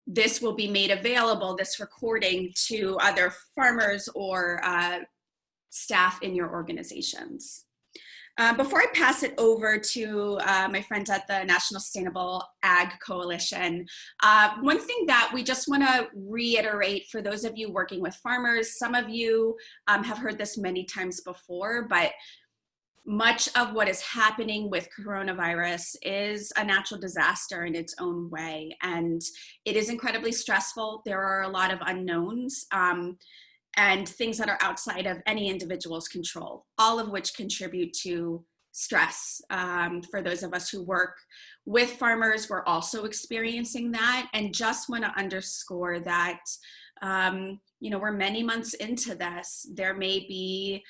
this will be made available, this recording, to other farmers or staff in your organizations. Before I pass it over to my friends at the National Sustainable Ag Coalition, one thing that we just want to reiterate for those of you working with farmers, some of you have heard this many times before, but much of what is happening with coronavirus is a natural disaster in its own way, and it is incredibly stressful. There are a lot of unknowns and things that are outside of any individual's control, all of which contribute to stress. For those of us who work with farmers, we're also experiencing that, and just want to underscore that we're many months into this. There may be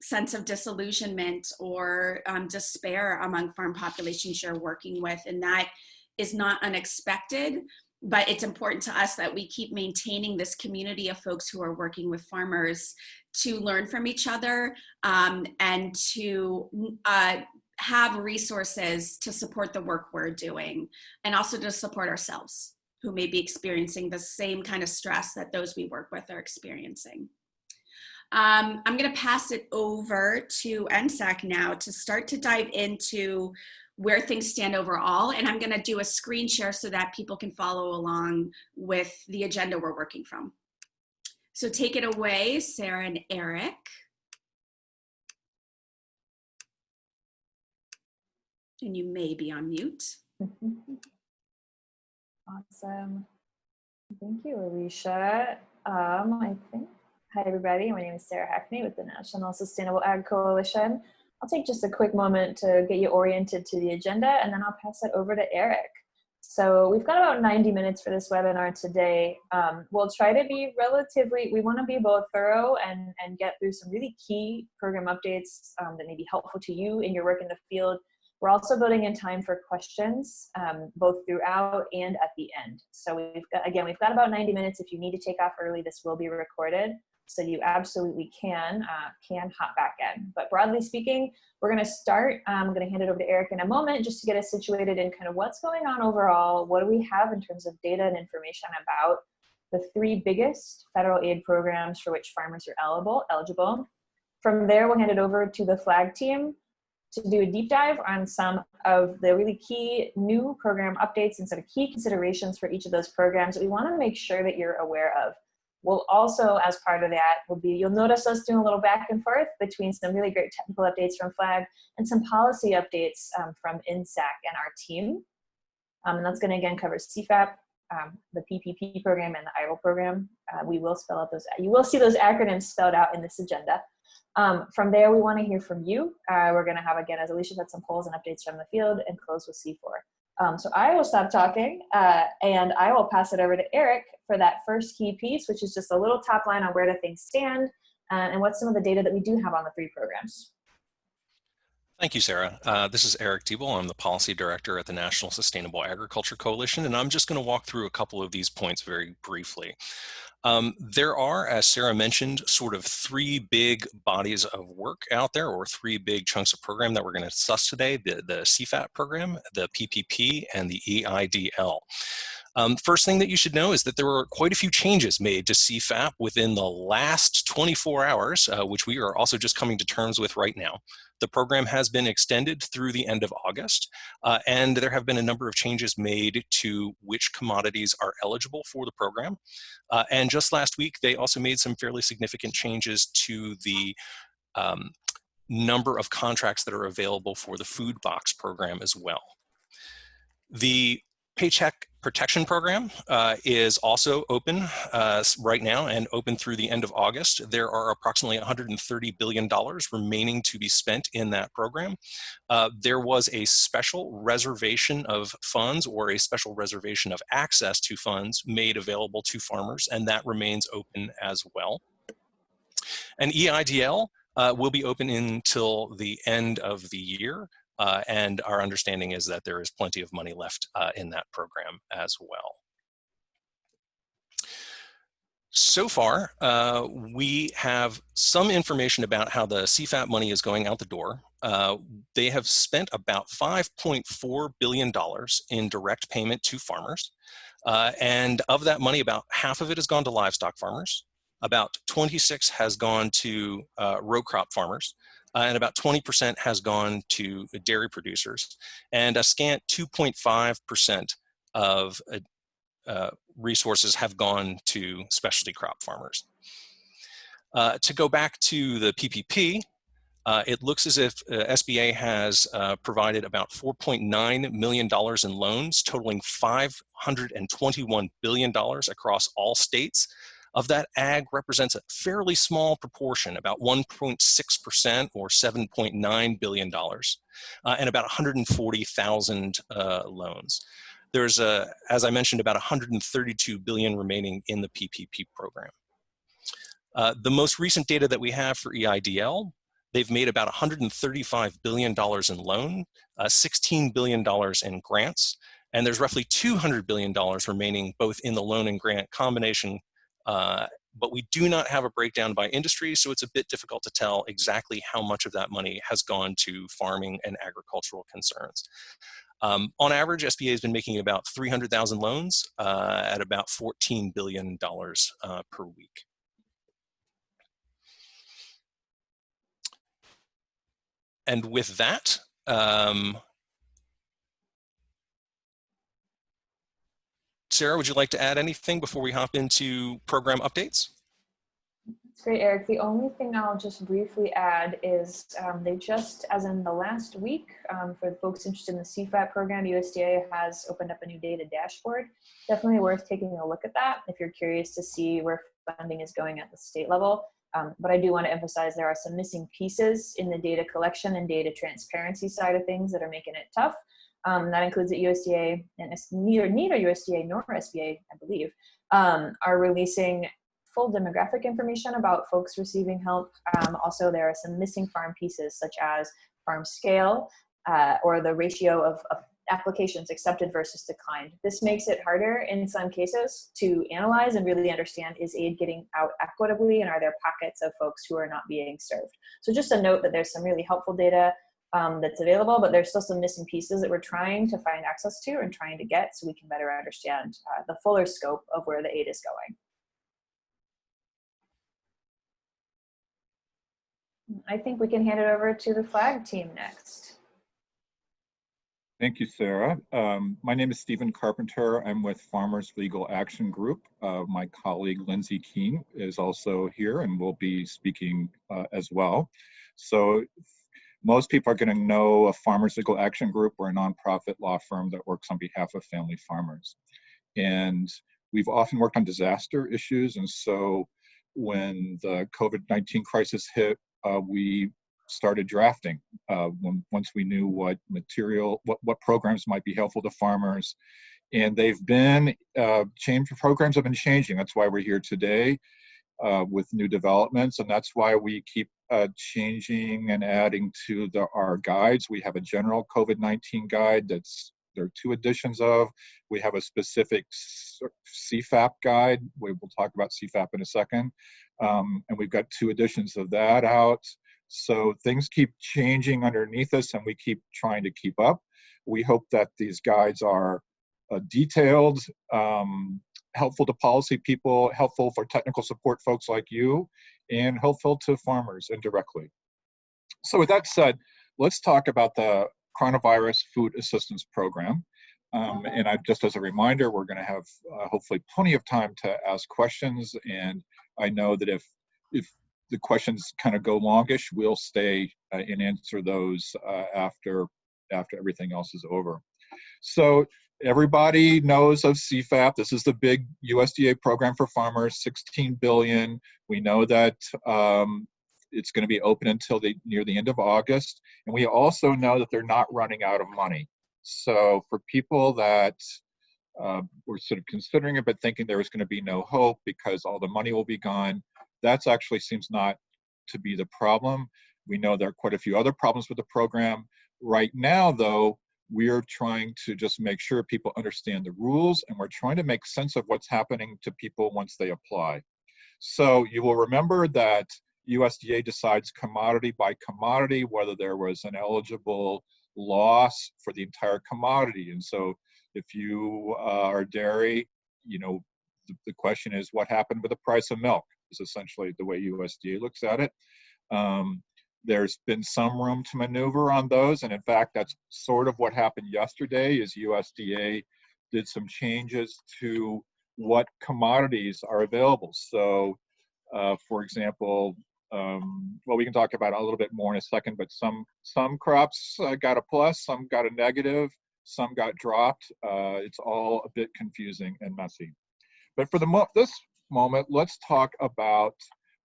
sense of disillusionment or despair among farm populations you're working with, and that is not unexpected, but it's important to us that we keep maintaining this community of folks who are working with farmers to learn from each other and to have resources to support the work we're doing, and also to support ourselves who may be experiencing the same kind of stress that those we work with are experiencing. I'm going to pass it over to NSAC now to start to dive into where things stand overall, and I'm going to do a screen share so that people can follow along with the agenda we're working from. So take it away, Sarah and Eric. And you may be on mute. Awesome. Thank you, Alicia. I think. Hi, everybody. My name is Sarah Hackney with the National Sustainable Ag Coalition. I'll take just a quick moment to get you oriented to the agenda, and then I'll pass it over to Eric. So we've got about 90 minutes for this webinar today. We'll try to be we want to be both thorough and get through some really key program updates that may be helpful to you in your work in the field. We're also building in time for questions, both throughout and at the end. So we've got about 90 minutes. If you need to take off early, this will be recorded. So you absolutely can hop back in. But broadly speaking, we're going to start. I'm going to hand it over to Eric in a moment just to get us situated in kind of what's going on overall. What do we have in terms of data and information about the 3 biggest federal aid programs for which farmers are eligible. From there, we'll hand it over to the FLAG team to do a deep dive on some of the really key new program updates and sort of key considerations for each of those programs that we want to make sure that you're aware of. We'll also, as part of that, you'll notice us doing a little back and forth between some really great technical updates from FLAG and some policy updates from NSAC and our team. And that's going to, again, cover Cpap, the PPP program, and the IRL program. We will spell out those. You will see those acronyms spelled out in this agenda. From there, we want to hear from you. We're going to have, again, as Alicia said, some polls and updates from the field, and close with C4. So I will stop talking and I will pass it over to Eric for that first key piece, which is just a little top line on where do things stand and what's some of the data that we do have on the 3 programs. Thank you, Sarah. This is Eric Diebel. I'm the Policy Director at the National Sustainable Agriculture Coalition, and I'm just going to walk through a couple of these points very briefly. There are, as Sarah mentioned, sort of 3 big bodies of work out there, or 3 big chunks of program that we're going to discuss today: the CFAP program, the PPP, and the EIDL. First thing that you should know is that there were quite a few changes made to CFAP within the last 24 hours, which we are also just coming to terms with right now. The program has been extended through the end of August, and there have been a number of changes made to which commodities are eligible for the program. And just last week, they also made some fairly significant changes to the number of contracts that are available for the food box program as well. The Paycheck Protection Program is also open right now and open through the end of August. There are approximately $130 billion remaining to be spent in that program. There was a special reservation of funds, or a special reservation of access to funds, made available to farmers, and that remains open as well. And EIDL will be open until the end of the year. And our understanding is that there is plenty of money left in that program as well. So far, we have some information about how the Cfap money is going out the door. They have spent about $5.4 billion in direct payment to farmers. And of that money, about half of it has gone to livestock farmers. About 26 has gone to row crop farmers. And about 20% has gone to dairy producers. And a scant 2.5% of resources have gone to specialty crop farmers. To go back to the PPP, it looks as if SBA has provided about $4.9 million in loans, totaling $521 billion across all states. Of that, ag represents a fairly small proportion, about 1.6% or $7.9 billion, and about 140,000 loans. There's, as I mentioned, about 132 billion remaining in the PPP program. The most recent data that we have for EIDL, they've made about $135 billion in loan, $16 billion in grants, and there's roughly $200 billion remaining both in the loan and grant combination, but we do not have a breakdown by industry, so it's a bit difficult to tell exactly how much of that money has gone to farming and agricultural concerns. On average, SBA has been making about 300,000 loans at about $14 billion per week. And with that, Sarah, would you like to add anything before we hop into program updates? That's great, Eric. The only thing I'll just briefly add is they just, as in the last week, for the folks interested in the Cpap program, USDA has opened up a new data dashboard. Definitely worth taking a look at that if you're curious to see where funding is going at the state level. But I do want to emphasize there are some missing pieces in the data collection and data transparency side of things that are making it tough. That includes that USDA, and neither USDA nor SBA, I believe, are releasing full demographic information about folks receiving help. Also, there are some missing farm pieces such as farm scale or the ratio of applications accepted versus declined. This makes it harder in some cases to analyze and really understand, is aid getting out equitably, and are there pockets of folks who are not being served? So just a note that there's some really helpful data that's available, but there's still some missing pieces that we're trying to find access to and trying to get so we can better understand the fuller scope of where the aid is going. I think we can hand it over to the flag team next. Thank you, Sarah. My name is Stephen Carpenter. I'm with Farmers Legal Action Group. My colleague Lindsay Keene is also here and will be speaking as well. So most people are going to know a Farmers Legal Action Group. We're a nonprofit law firm that works on behalf of family farmers. And we've often worked on disaster issues. And so when the COVID-19 crisis hit, we started drafting once we knew what material, what programs might be helpful to farmers. And they've been programs have been changing. That's why we're here today with new developments, and that's why we keep changing and adding to our guides. We have a general COVID-19 guide there are 2 editions of. We have a specific Cfap guide. We will talk about Cfap in a second. And we've got 2 editions of that out. So things keep changing underneath us, and we keep trying to keep up. We hope that these guides are detailed, helpful to policy people, helpful for technical support folks like you, and helpful to farmers indirectly. So with that said, let's talk about the Coronavirus Food Assistance Program. And just as a reminder, we're going to have hopefully plenty of time to ask questions. And I know that if the questions kind of go longish, we'll stay and answer those after everything else is over. So everybody knows of Cfap. This is the big USDA program for farmers, $16 billion. We know that it's going to be open until near the end of August. And we also know that they're not running out of money. So for people that were sort of considering it but thinking there was going to be no hope because all the money will be gone, that actually seems not to be the problem. We know there are quite a few other problems with the program. Right now, though, we're trying to just make sure people understand the rules, and we're trying to make sense of what's happening to people once they apply. So you will remember that USDA decides commodity by commodity whether there was an eligible loss for the entire commodity. And so if you are dairy, you know, the question is what happened with the price of milk is essentially the way USDA looks at it. There's been some room to maneuver on those, and in fact that's sort of what happened yesterday is USDA did some changes to what commodities are available. So for example, well, we can talk about it a little bit more in a second, but some crops got a plus, some got a negative, some got dropped. It's all a bit confusing and messy. But for this moment, let's talk about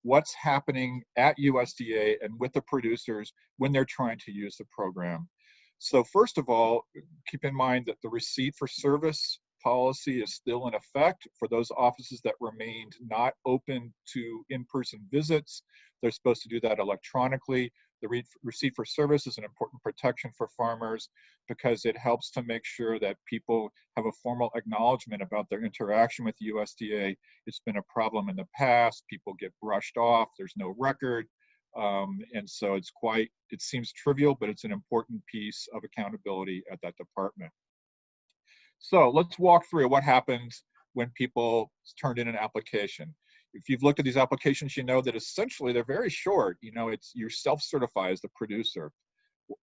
what's happening at USDA and with the producers when they're trying to use the program. So first of all, keep in mind that the receipt for service policy is still in effect for those offices that remained not open to in-person visits. They're supposed to do that electronically. The receipt for service is an important protection for farmers because it helps to make sure that people have a formal acknowledgement about their interaction with USDA. It's been a problem in the past. People get brushed off. There's no record. And so it seems trivial, but it's an important piece of accountability at that department. So let's walk through what happens when people turned in an application. If you've looked at these applications, you know that essentially they're very short. You know, you self-certify as the producer.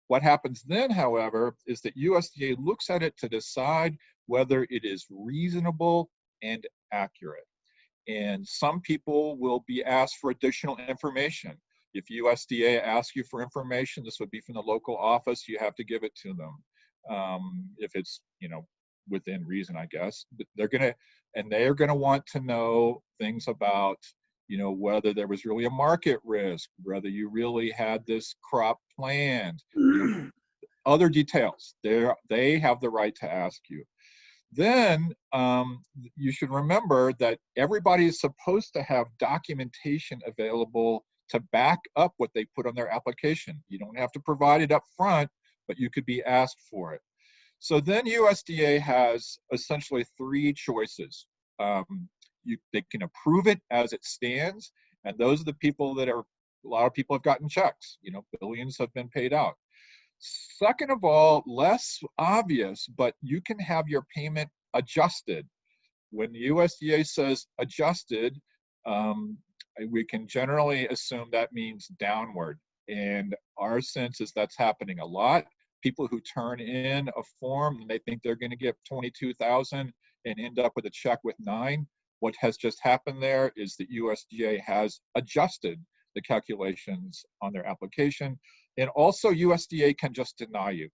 What happens then, however, is that USDA looks at it to decide whether it is reasonable and accurate. And some people will be asked for additional information. If USDA asks you for information, this would be from the local office, you have to give it to them. If it's, you know, within reason, I guess. They're gonna want to know things about, you know, whether there was really a market risk, whether you really had this crop planned, you know, other details. They have the right to ask you. Then you should remember that everybody is supposed to have documentation available to back up what they put on their application. You don't have to provide it up front, but you could be asked for it. So then USDA has essentially three choices. They can approve it as it stands, and those are the people that a lot of people have gotten checks. You know, billions have been paid out. Second of all, less obvious, but you can have your payment adjusted. When the USDA says adjusted, we can generally assume that means downward. And our sense is that's happening a lot. People who turn in a form and they think they're going to get 22,000 and end up with a check with 9. What has just happened there is that USDA has adjusted the calculations on their application, and also USDA can just deny you.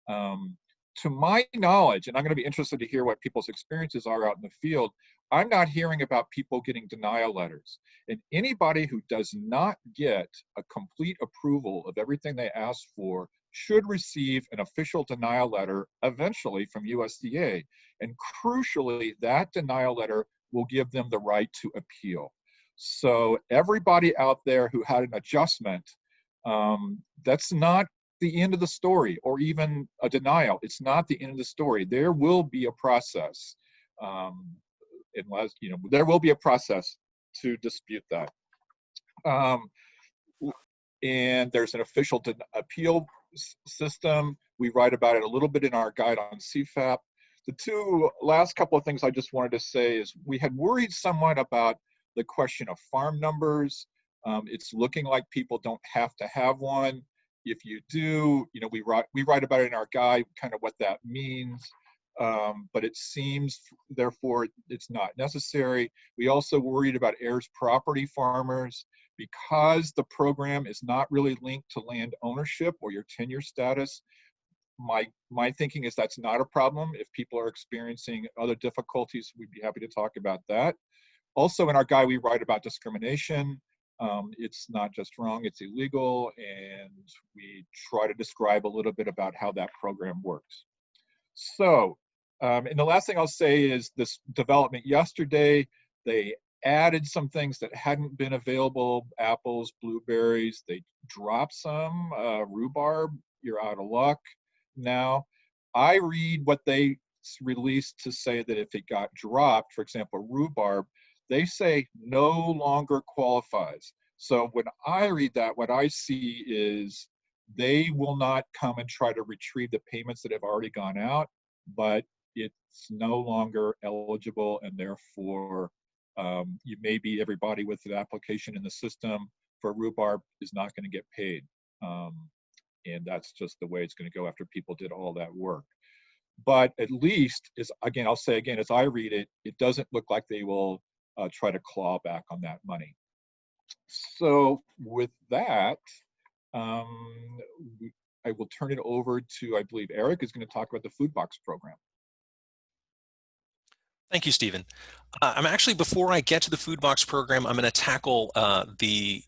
To my knowledge, and I'm going to be interested to hear what people's experiences are out in the field, I'm not hearing about people getting denial letters. And anybody who does not get a complete approval of everything they asked for should receive an official denial letter eventually from USDA. And crucially, that denial letter will give them the right to appeal. So everybody out there who had an adjustment, that's not the end of the story, or even a denial. It's not the end of the story. There will be a process, unless, you know, there will be a process to dispute that. And there's an official appeal system. We write about it a little bit in our guide on Cpap. The two last couple of things I just wanted to say is we had worried somewhat about the question of farm numbers. It's looking like people don't have to have one. If you do, you know, we write about it in our guide, kind of what that means. But it seems, therefore, it's not necessary. We also worried about heirs property farmers because the program is not really linked to land ownership or your tenure status. My thinking is that's not a problem. If people are experiencing other difficulties, we'd be happy to talk about that. Also in our guide, we write about discrimination. It's not just wrong, it's illegal, and we try to describe a little bit about how that program works. So, and the last thing I'll say is this development yesterday, they added some things that hadn't been available, apples, blueberries, they dropped some, rhubarb, you're out of luck now. I read what they released to say that if it got dropped, for example, rhubarb, they say no longer qualifies. So when I read that, what I see is they will not come and try to retrieve the payments that have already gone out, but it's no longer eligible, and therefore you maybe everybody with an application in the system for rhubarb is not going to get paid. And that's just the way it's going to go after people did all that work. But at least, again, I'll say again, as I read it, it doesn't look like they will try to claw back on that money. So with that, I will turn it over to, I believe, Eric is going to talk about the food box program. Thank you, Stephen. I'm actually, before I get to the food box program, I'm going to tackle the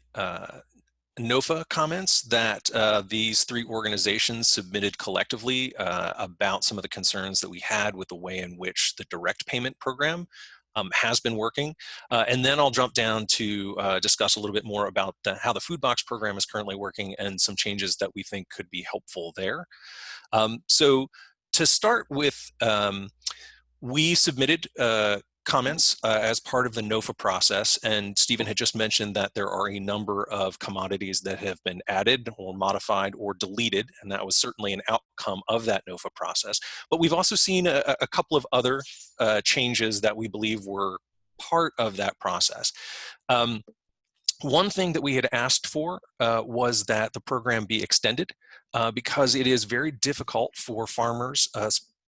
NOFA comments that these three organizations submitted collectively about some of the concerns that we had with the way in which the direct payment program has been working. And then I'll jump down to discuss a little bit more about how the food box program is currently working and some changes that we think could be helpful there. So to start with, we submitted comments as part of the NOFA process, and Stephen had just mentioned that there are a number of commodities that have been added or modified or deleted, and that was certainly an outcome of that NOFA process. But we've also seen a couple of other changes that we believe were part of that process. One thing that we had asked for was that the program be extended because it is very difficult for farmers,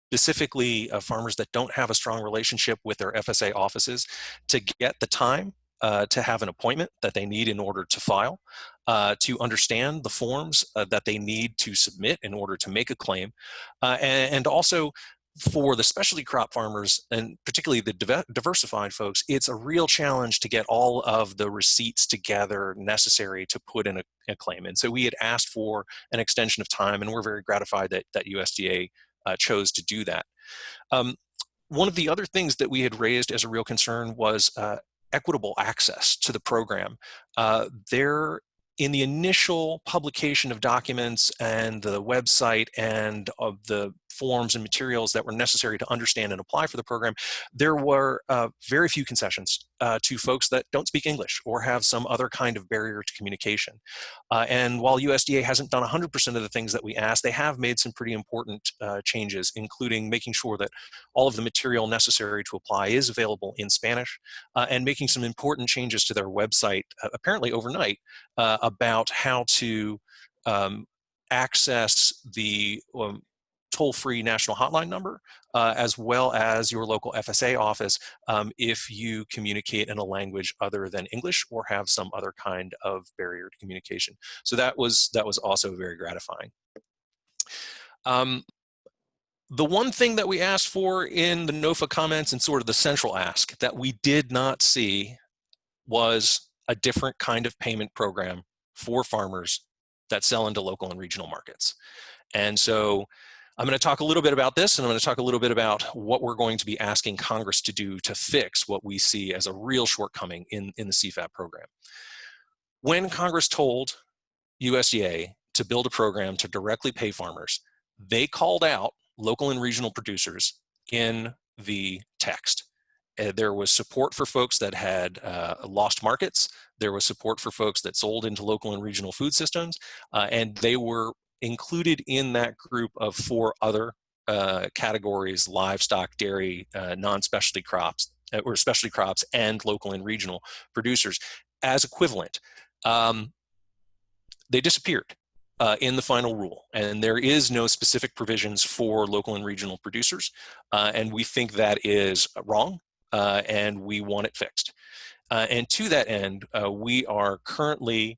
specifically farmers that don't have a strong relationship with their FSA offices, to get the time to have an appointment that they need in order to file, to understand the forms that they need to submit in order to make a claim, and also for the specialty crop farmers, and particularly the diversified folks, it's a real challenge to get all of the receipts together necessary to put in a claim. And so we had asked for an extension of time, and we're very gratified that USDA chose to do that. One of the other things that we had raised as a real concern was equitable access to the program. In the initial publication of documents and the website and of the forms and materials that were necessary to understand and apply for the program, there were very few concessions to folks that don't speak English or have some other kind of barrier to communication. And while USDA hasn't done 100% of the things that we asked, they have made some pretty important changes, including making sure that all of the material necessary to apply is available in Spanish, and making some important changes to their website, apparently overnight, about how to access the toll-free national hotline number, as well as your local FSA office if you communicate in a language other than English or have some other kind of barrier to communication. So that was also very gratifying. The one thing that we asked for in the NOFA comments, and sort of the central ask that we did not see, was a different kind of payment program for farmers that sell into local and regional markets. And so I'm going to talk a little bit about this, and I'm going to talk a little bit about what we're going to be asking Congress to do to fix what we see as a real shortcoming in the Cpap program. When Congress told USDA to build a program to directly pay farmers, they called out local and regional producers in the text. There was support for folks that had lost markets. There was support for folks that sold into local and regional food systems, and they were included in that group of 4 other categories: livestock, dairy, non-specialty crops, or specialty crops, and local and regional producers as equivalent. They disappeared in the final rule, and there is no specific provisions for local and regional producers, and we think that is wrong, and we want it fixed. And to that end, we are currently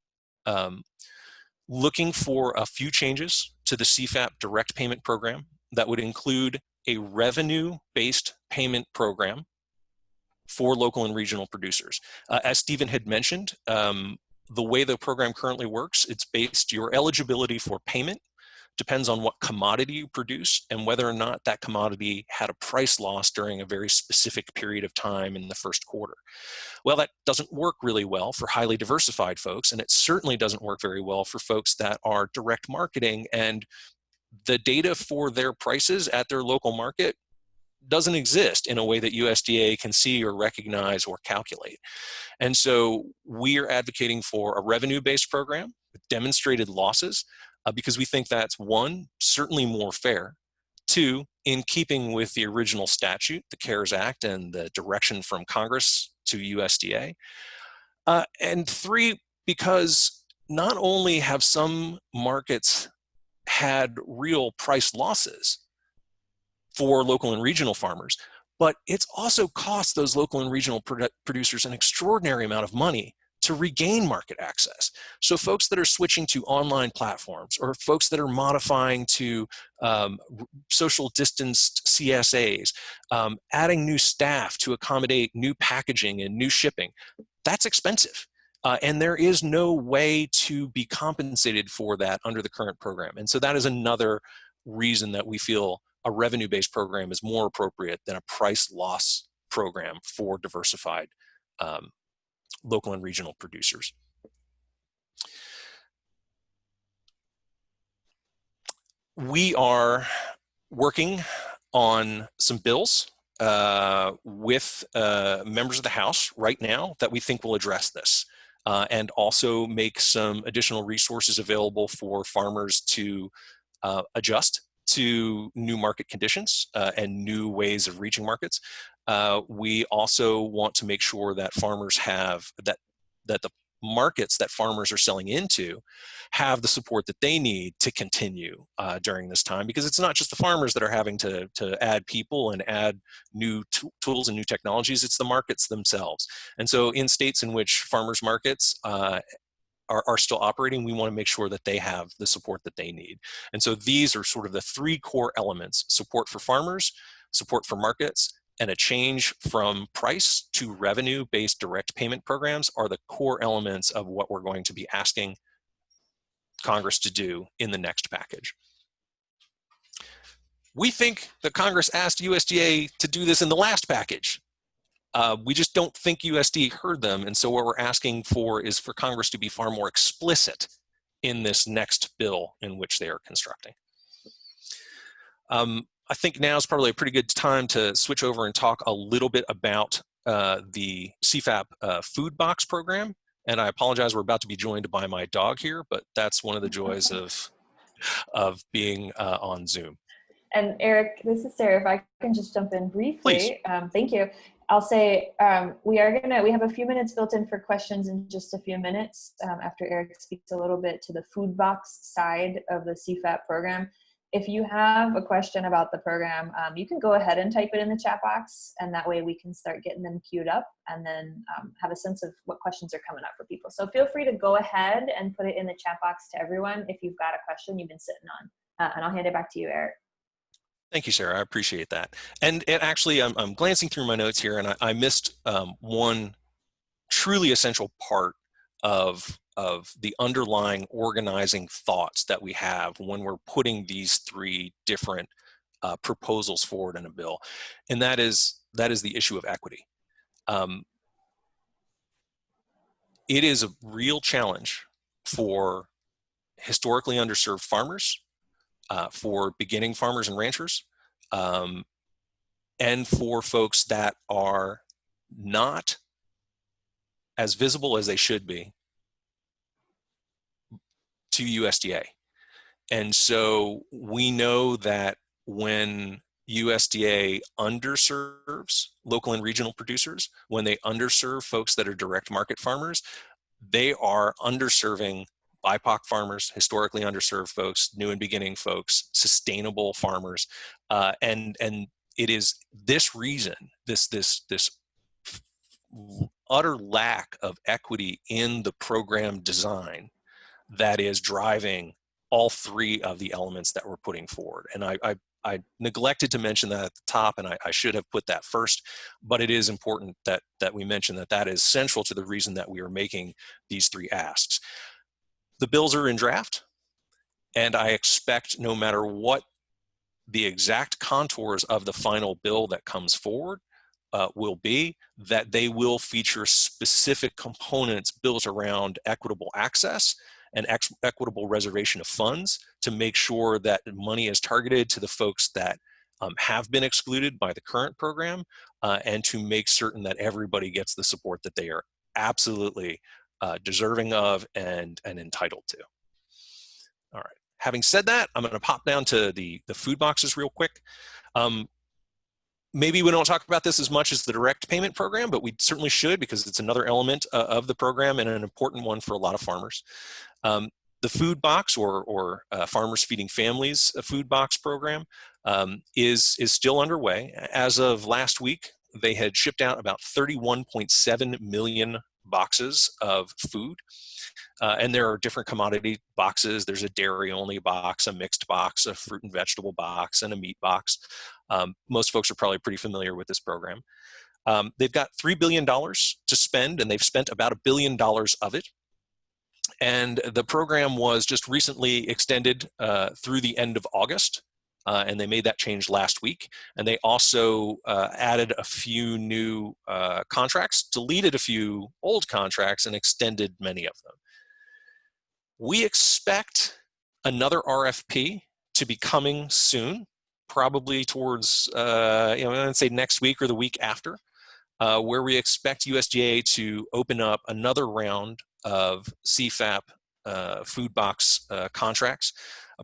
looking for a few changes to the Cpap direct payment program that would include a revenue-based payment program for local and regional producers. As Stephen had mentioned, the way the program currently works, it's based, your eligibility for payment depends on what commodity you produce and whether or not that commodity had a price loss during a very specific period of time in the first quarter. Well, that doesn't work really well for highly diversified folks, and it certainly doesn't work very well for folks that are direct marketing, and the data for their prices at their local market doesn't exist in a way that USDA can see or recognize or calculate. And so we are advocating for a revenue-based program with demonstrated losses because we think that's, one, certainly more fair, two, in keeping with the original statute, the CARES Act, and the direction from Congress to USDA, and three, because not only have some markets had real price losses for local and regional farmers, but it's also cost those local and regional producers an extraordinary amount of money to regain market access. So folks that are switching to online platforms, or folks that are modifying to social distanced CSAs, adding new staff to accommodate new packaging and new shipping, that's expensive. And there is no way to be compensated for that under the current program. And so that is another reason that we feel a revenue-based program is more appropriate than a price loss program for diversified local and regional producers. We are working on some bills with members of the House right now that we think will address this and also make some additional resources available for farmers to adjust to new market conditions and new ways of reaching markets. We also want to make sure that farmers have, that the markets that farmers are selling into have the support that they need to continue during this time, because it's not just the farmers that are having to add people and add new tools and new technologies, it's the markets themselves. And so in states in which farmers markets are still operating, we want to make sure that they have the support that they need. And so these are sort of the three core elements: support for farmers, support for markets, and a change from price to revenue-based direct payment programs are the core elements of what we're going to be asking Congress to do in the next package. We think that Congress asked USDA to do this in the last package. We just don't think USDA heard them, and so what we're asking for is for Congress to be far more explicit in this next bill in which they are constructing. I think now is probably a pretty good time to switch over and talk a little bit about the Cpap Food Box Program. And I apologize, we're about to be joined by my dog here, but that's one of the joys of being on Zoom. And Eric, this is Sarah. If I can just jump in briefly. Thank you. I'll say we have a few minutes built in for questions in just a few minutes after Eric speaks a little bit to the food box side of the Cpap program. If you have a question about the program, you can go ahead and type it in the chat box, and that way we can start getting them queued up and then have a sense of what questions are coming up for people. So feel free to go ahead and put it in the chat box to everyone if you've got a question you've been sitting on. And I'll hand it back to you, Eric. Thank you, Sarah. I appreciate that. And it actually, I'm glancing through my notes here, and I missed one truly essential part of the underlying organizing thoughts that we have when we're putting these three different proposals forward in a bill, and that is the issue of equity. It is a real challenge for historically underserved farmers, for beginning farmers and ranchers, and for folks that are not as visible as they should be to USDA. And so we know that when USDA underserves local and regional producers, when they underserve folks that are direct market farmers, they are underserving BIPOC farmers, historically underserved folks, new and beginning folks, sustainable farmers, and it is this reason, this utter lack of equity in the program design that is driving all three of the elements that we're putting forward. And I neglected to mention that at the top, and I should have put that first, but it is important that we mention that is central to the reason that we are making these three asks. The bills are in draft, and I expect no matter what the exact contours of the final bill that comes forward will be, that they will feature specific components built around equitable access and equitable reservation of funds to make sure that money is targeted to the folks that have been excluded by the current program, and to make certain that everybody gets the support that they are absolutely deserving of and entitled to. All right. Having said that, I'm going to pop down to the food boxes real quick. Maybe we don't talk about this as much as the direct payment program, but we certainly should, because it's another element of the program and an important one for a lot of farmers. The food box, or Farmers Feeding Families food box program, is still underway. As of last week, they had shipped out about 31.7 million boxes of food. And there are different commodity boxes. There's a dairy-only box, a mixed box, a fruit and vegetable box, and a meat box. Most folks are probably pretty familiar with this program. They've got $3 billion to spend, and they've spent about $1 billion of it. And the program was just recently extended through the end of August. And they made that change last week. And they also added a few new contracts, deleted a few old contracts, and extended many of them. We expect another RFP to be coming soon, probably towards, I'd say next week or the week after, where we expect USDA to open up another round of Cpap food box contracts.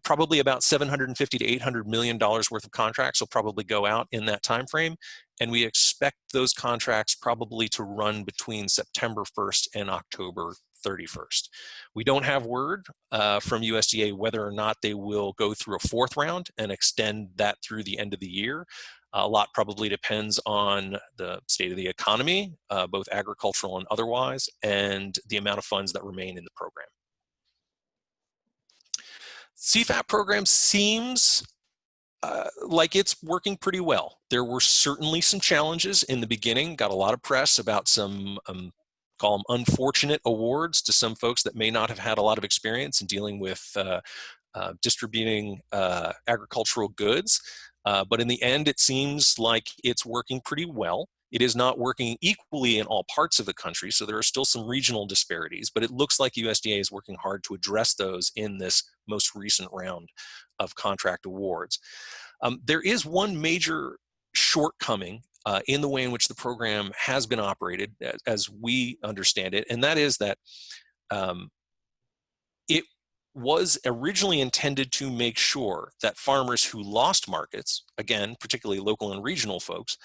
Probably about $750 to $800 million worth of contracts will probably go out in that time frame, and we expect those contracts probably to run between September 1st and October 31st. We don't have word from USDA whether or not they will go through a fourth round and extend that through the end of the year. A lot probably depends on the state of the economy, both agricultural and otherwise, and the amount of funds that remain in the program. Cpap program seems like it's working pretty well. There were certainly some challenges in the beginning, got a lot of press about some, call them unfortunate awards to some folks that may not have had a lot of experience in dealing with distributing agricultural goods. But in the end, it seems like it's working pretty well. It is not working equally in all parts of the country, so there are still some regional disparities, but it looks like USDA is working hard to address those in this most recent round of contract awards. There is one major shortcoming in the way in which the program has been operated, as we understand it, and that is that it was originally intended to make sure that farmers who lost markets, again, particularly local and regional folks,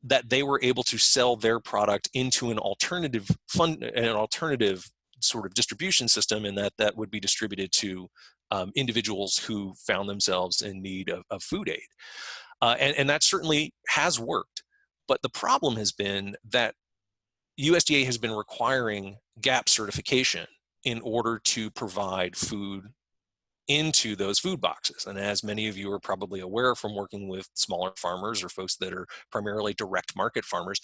that they were able to sell their product into an alternative sort of distribution system, and that would be distributed to individuals who found themselves in need of food aid. And that certainly has worked. But the problem has been that USDA has been requiring GAP certification in order to provide food into those food boxes. And as many of you are probably aware from working with smaller farmers or folks that are primarily direct market farmers,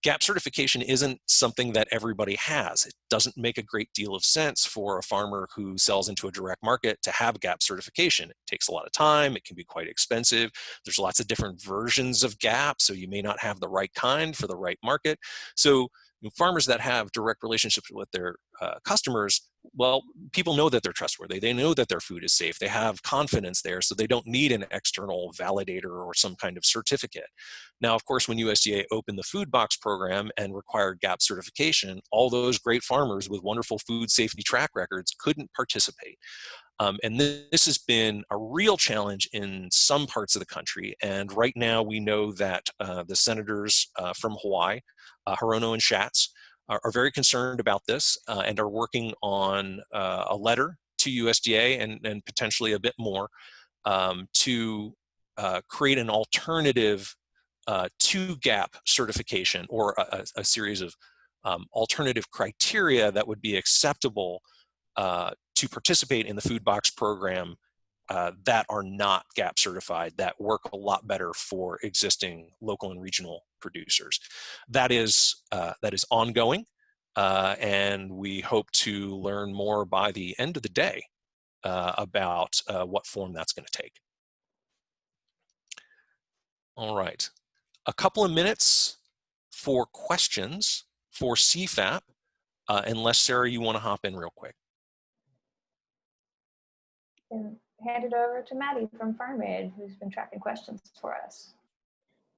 GAP certification isn't something that everybody has. It doesn't make a great deal of sense for a farmer who sells into a direct market to have GAP certification. It takes a lot of time, it can be quite expensive. There's lots of different versions of GAP, so you may not have the right kind for the right market. So farmers that have direct relationships with their customers, well, people know that they're trustworthy. They know that their food is safe. They have confidence there, so they don't need an external validator or some kind of certificate. Now, of course, when USDA opened the food box program and required GAP certification, all those great farmers with wonderful food safety track records couldn't participate. And this has been a real challenge in some parts of the country. And right now we know that the senators from Hawaii, Chrono and Schatz, are very concerned about this and are working on a letter to USDA and potentially a bit more to create an alternative to GAP certification, or a series of alternative criteria that would be acceptable to participate in the food box program that are not GAP certified, that work a lot better for existing local and regional producers. That is ongoing, and we hope to learn more by the end of the day about what form that's going to take. All right, a couple of minutes for questions for Cpap, unless Sarah, you want to hop in real quick. hand it over to Maddie from FarmAid, who's been tracking questions for us.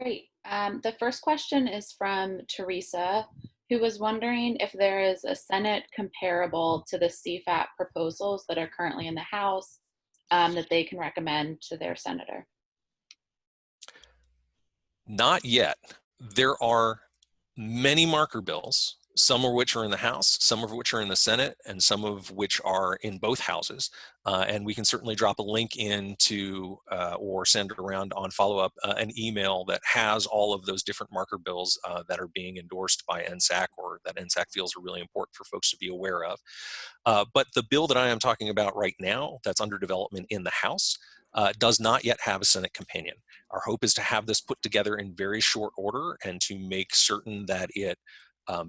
Great. The first question is from Teresa, who was wondering if there is a Senate comparable to the Cpap proposals that are currently in the House that they can recommend to their senator. Not yet. There are many marker bills, some of which are in the House, some of which are in the Senate, and some of which are in both houses. And we can certainly drop a link into or send around on follow-up an email that has all of those different marker bills that are being endorsed by NSAC or that NSAC feels are really important for folks to be aware of. But the bill that I am talking about right now that's under development in the House does not yet have a Senate companion. Our hope is to have this put together in very short order and to make certain that it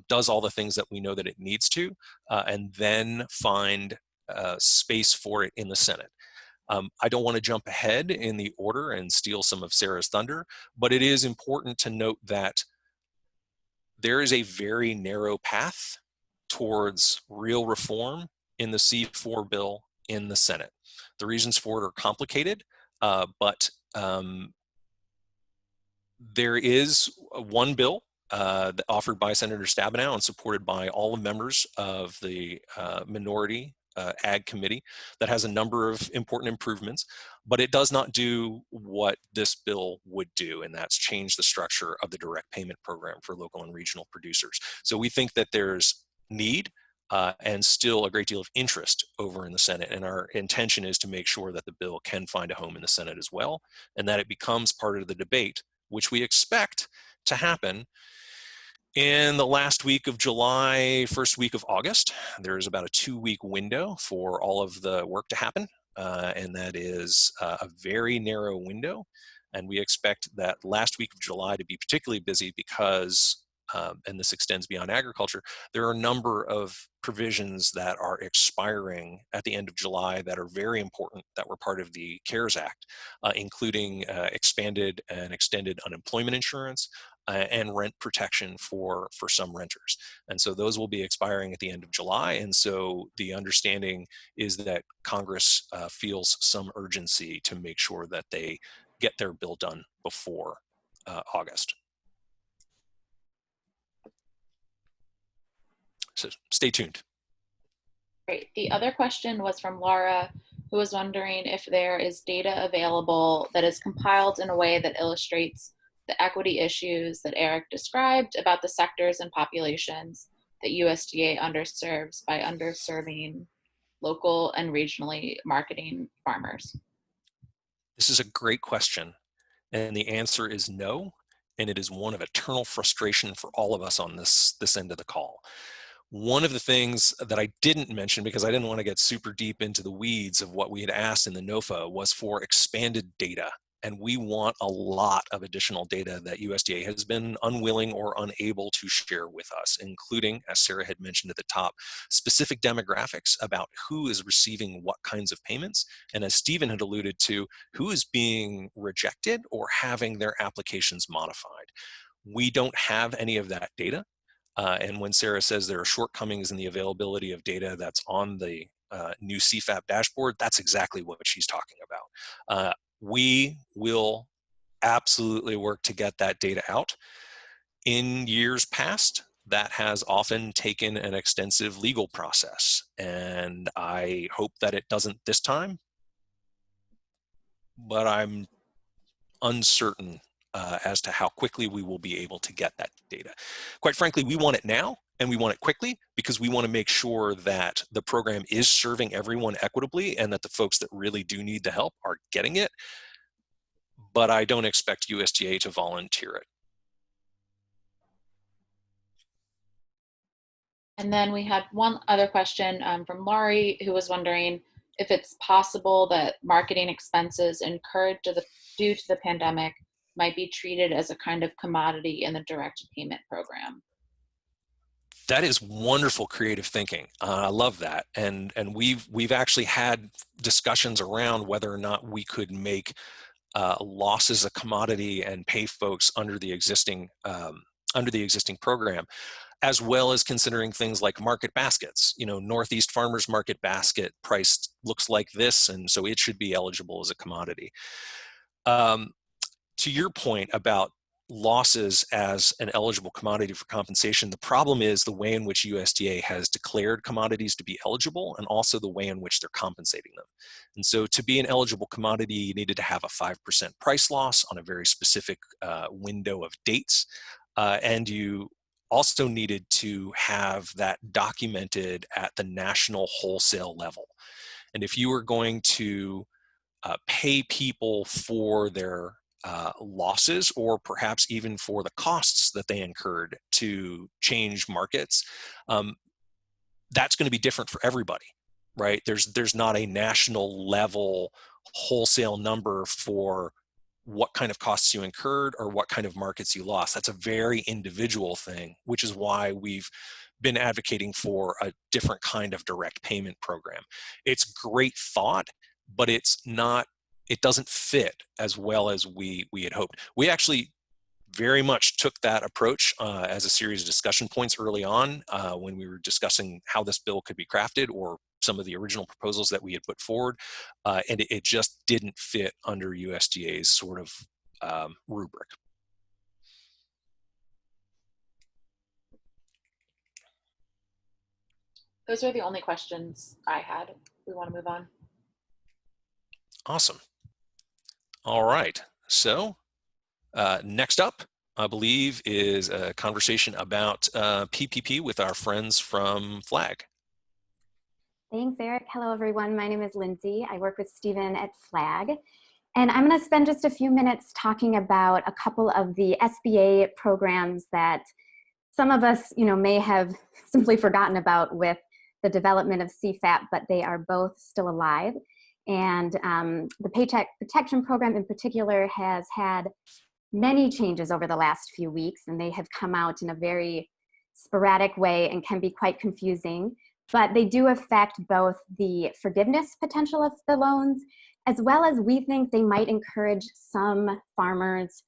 does all the things that we know that it needs to, and then find space for it in the Senate. I don't want to jump ahead in the order and steal some of Sarah's thunder, but it is important to note that there is a very narrow path towards real reform in the C4 bill in the Senate. The reasons for it are complicated, but there is one bill offered by Senator Stabenow and supported by all the members of the minority Ag Committee that has a number of important improvements, but it does not do what this bill would do, and that's change the structure of the direct payment program for local and regional producers. So we think that there's need and still a great deal of interest over in the Senate, and our intention is to make sure that the bill can find a home in the Senate as well, and that it becomes part of the debate, which we expect to happen in the last week of July, first week of August. There's about a 2-week window for all of the work to happen, and that is a very narrow window. And we expect that last week of July to be particularly busy because, and this extends beyond agriculture, there are a number of provisions that are expiring at the end of July that are very important that were part of the CARES Act, including expanded and extended unemployment insurance, and rent protection for some renters. And so those will be expiring at the end of July. And so the understanding is that Congress feels some urgency to make sure that they get their bill done before August. So stay tuned. Great. The other question was from Laura, who was wondering if there is data available that is compiled in a way that illustrates the equity issues that Eric described about the sectors and populations that USDA underserves by underserving local and regionally marketing farmers. This is a great question, and the answer is no, and it is one of eternal frustration for all of us on this end of the call. One of the things that I didn't mention, because I didn't want to get super deep into the weeds of what we had asked in the NOFA, was for expanded data. And we want a lot of additional data that USDA has been unwilling or unable to share with us, including, as Sarah had mentioned at the top, specific demographics about who is receiving what kinds of payments. And as Stephen had alluded to, who is being rejected or having their applications modified. We don't have any of that data. And when Sarah says there are shortcomings in the availability of data that's on the new Cpap dashboard, that's exactly what she's talking about. We will absolutely work to get that data out. In years past, that has often taken an extensive legal process, and I hope that it doesn't this time, but I'm uncertain as to how quickly we will be able to get that data. Quite frankly, we want it now, and we want it quickly because we want to make sure that the program is serving everyone equitably and that the folks that really do need the help are getting it. But I don't expect USDA to volunteer it. And then we had one other question from Laurie, who was wondering if it's possible that marketing expenses incurred due to the pandemic might be treated as a kind of commodity in the direct payment program. That is wonderful creative thinking. I love that. And we've actually had discussions around whether or not we could make losses a commodity and pay folks under the existing under the existing program, as well as considering things like market baskets. You know, Northeast Farmers Market basket price looks like this, and so it should be eligible as a commodity. To your point about losses as an eligible commodity for compensation, the problem is the way in which USDA has declared commodities to be eligible and also the way in which they're compensating them. And so to be an eligible commodity, you needed to have a 5% price loss on a very specific window of dates. And you also needed to have that documented at the national wholesale level. And if you were going to pay people for their losses, or perhaps even for the costs that they incurred to change markets, that's going to be different for everybody, right? There's not a national level wholesale number for what kind of costs you incurred or what kind of markets you lost. That's a very individual thing, which is why we've been advocating for a different kind of direct payment program. It's great thought, but it doesn't fit as well as we had hoped. We actually very much took that approach as a series of discussion points early on when we were discussing how this bill could be crafted, or some of the original proposals that we had put forward, and it just didn't fit under USDA's sort of rubric. Those are the only questions I had. We want to move on. Awesome. All right. So next up, I believe, is a conversation about PPP with our friends from FLAG. Thanks, Eric. Hello, everyone. My name is Lindsay. I work with Stephen at FLAG. And I'm going to spend just a few minutes talking about a couple of the SBA programs that some of us, may have simply forgotten about with the development of Cpap, but they are both still alive. And the Paycheck Protection Program in particular has had many changes over the last few weeks, and they have come out in a very sporadic way and can be quite confusing. But they do affect both the forgiveness potential of the loans, as well as we think they might encourage some farmers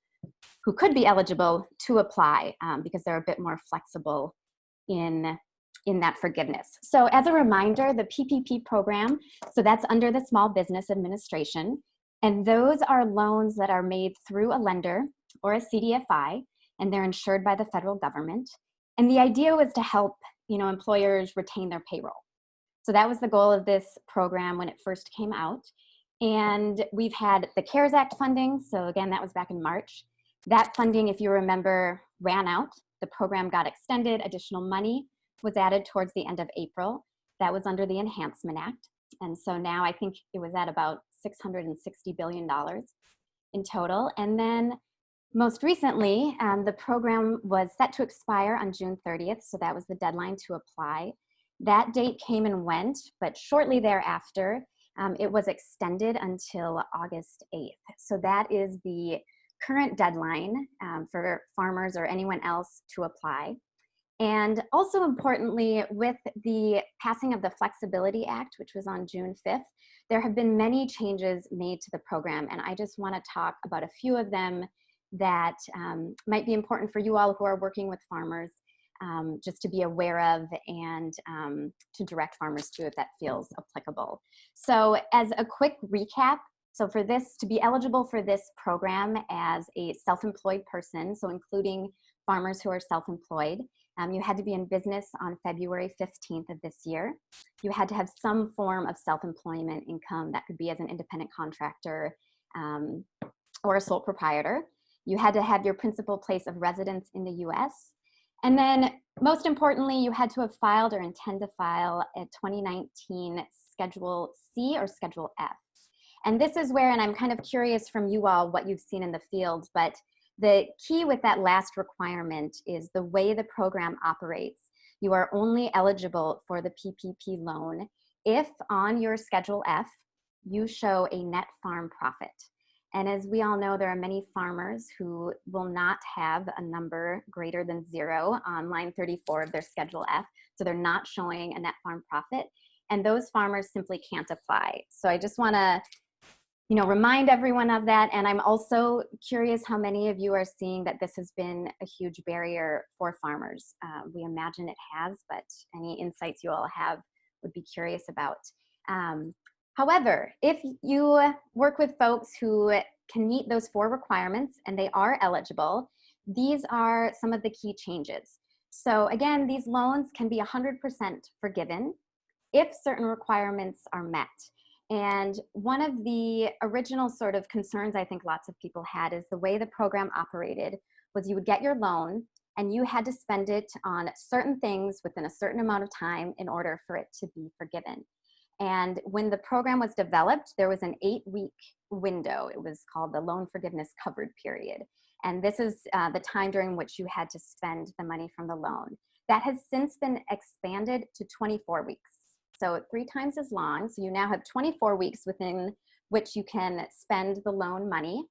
who could be eligible to apply because they're a bit more flexible in that forgiveness. So as a reminder, the PPP program, so that's under the Small Business Administration, and those are loans that are made through a lender or a CDFI, and they're insured by the federal government. And the idea was to help employers retain their payroll. So that was the goal of this program when it first came out. And we've had the CARES Act funding. So again, that was back in March. That funding, if you remember, ran out. The program got extended. Additional money was added towards the end of April. That was under the Enhancement Act. And so now I think it was at about $660 billion in total. And then most recently, the program was set to expire on June 30th, so that was the deadline to apply. That date came and went, but shortly thereafter, it was extended until August 8th. So that is the current deadline for farmers or anyone else to apply. And also importantly, with the passing of the Flexibility Act, which was on June 5th, there have been many changes made to the program, and I just want to talk about a few of them that might be important for you all who are working with farmers, just to be aware of and to direct farmers to if that feels applicable. So as a quick recap, so for this, to be eligible for this program as a self-employed person, so including farmers who are self-employed, you had to be in business on February 15th of this year. You had to have some form of self-employment income that could be as an independent contractor or a sole proprietor. You had to have your principal place of residence in the US. And then most importantly, you had to have filed or intend to file a 2019 Schedule C or Schedule F. And this is where, and I'm kind of curious from you all what you've seen in the field, but the key with that last requirement is the way the program operates. You are only eligible for the PPP loan if on your Schedule F, you show a net farm profit. And as we all know, there are many farmers who will not have a number greater than 0 on line 34 of their Schedule F. So they're not showing a net farm profit. And those farmers simply can't apply. So I just want to, remind everyone of that. And I'm also curious how many of you are seeing that this has been a huge barrier for farmers. We imagine it has, but any insights you all have would be curious about. However, if you work with folks who can meet those 4 requirements and they are eligible, these are some of the key changes. So again, these loans can be 100% forgiven if certain requirements are met. And one of the original sort of concerns I think lots of people had is the way the program operated was you would get your loan and you had to spend it on certain things within a certain amount of time in order for it to be forgiven. And when the program was developed, there was an 8-week window. It was called the loan forgiveness covered period. And this is the time during which you had to spend the money from the loan. That has since been expanded to 24 weeks. So 3 times as long. So you now have 24 weeks within which you can spend the loan money.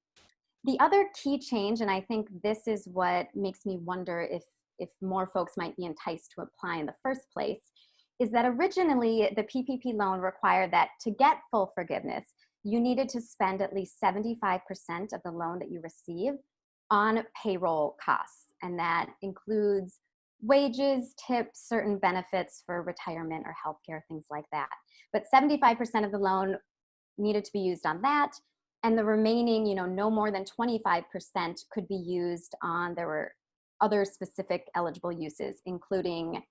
The other key change, and I think this is what makes me wonder if more folks might be enticed to apply in the first place, is that originally the PPP loan required that to get full forgiveness, you needed to spend at least 75% of the loan that you receive on payroll costs. And that includes wages, tips, certain benefits for retirement or healthcare, things like that. But 75% of the loan needed to be used on that. And the remaining, no more than 25% could be used on, there were other specific eligible uses, including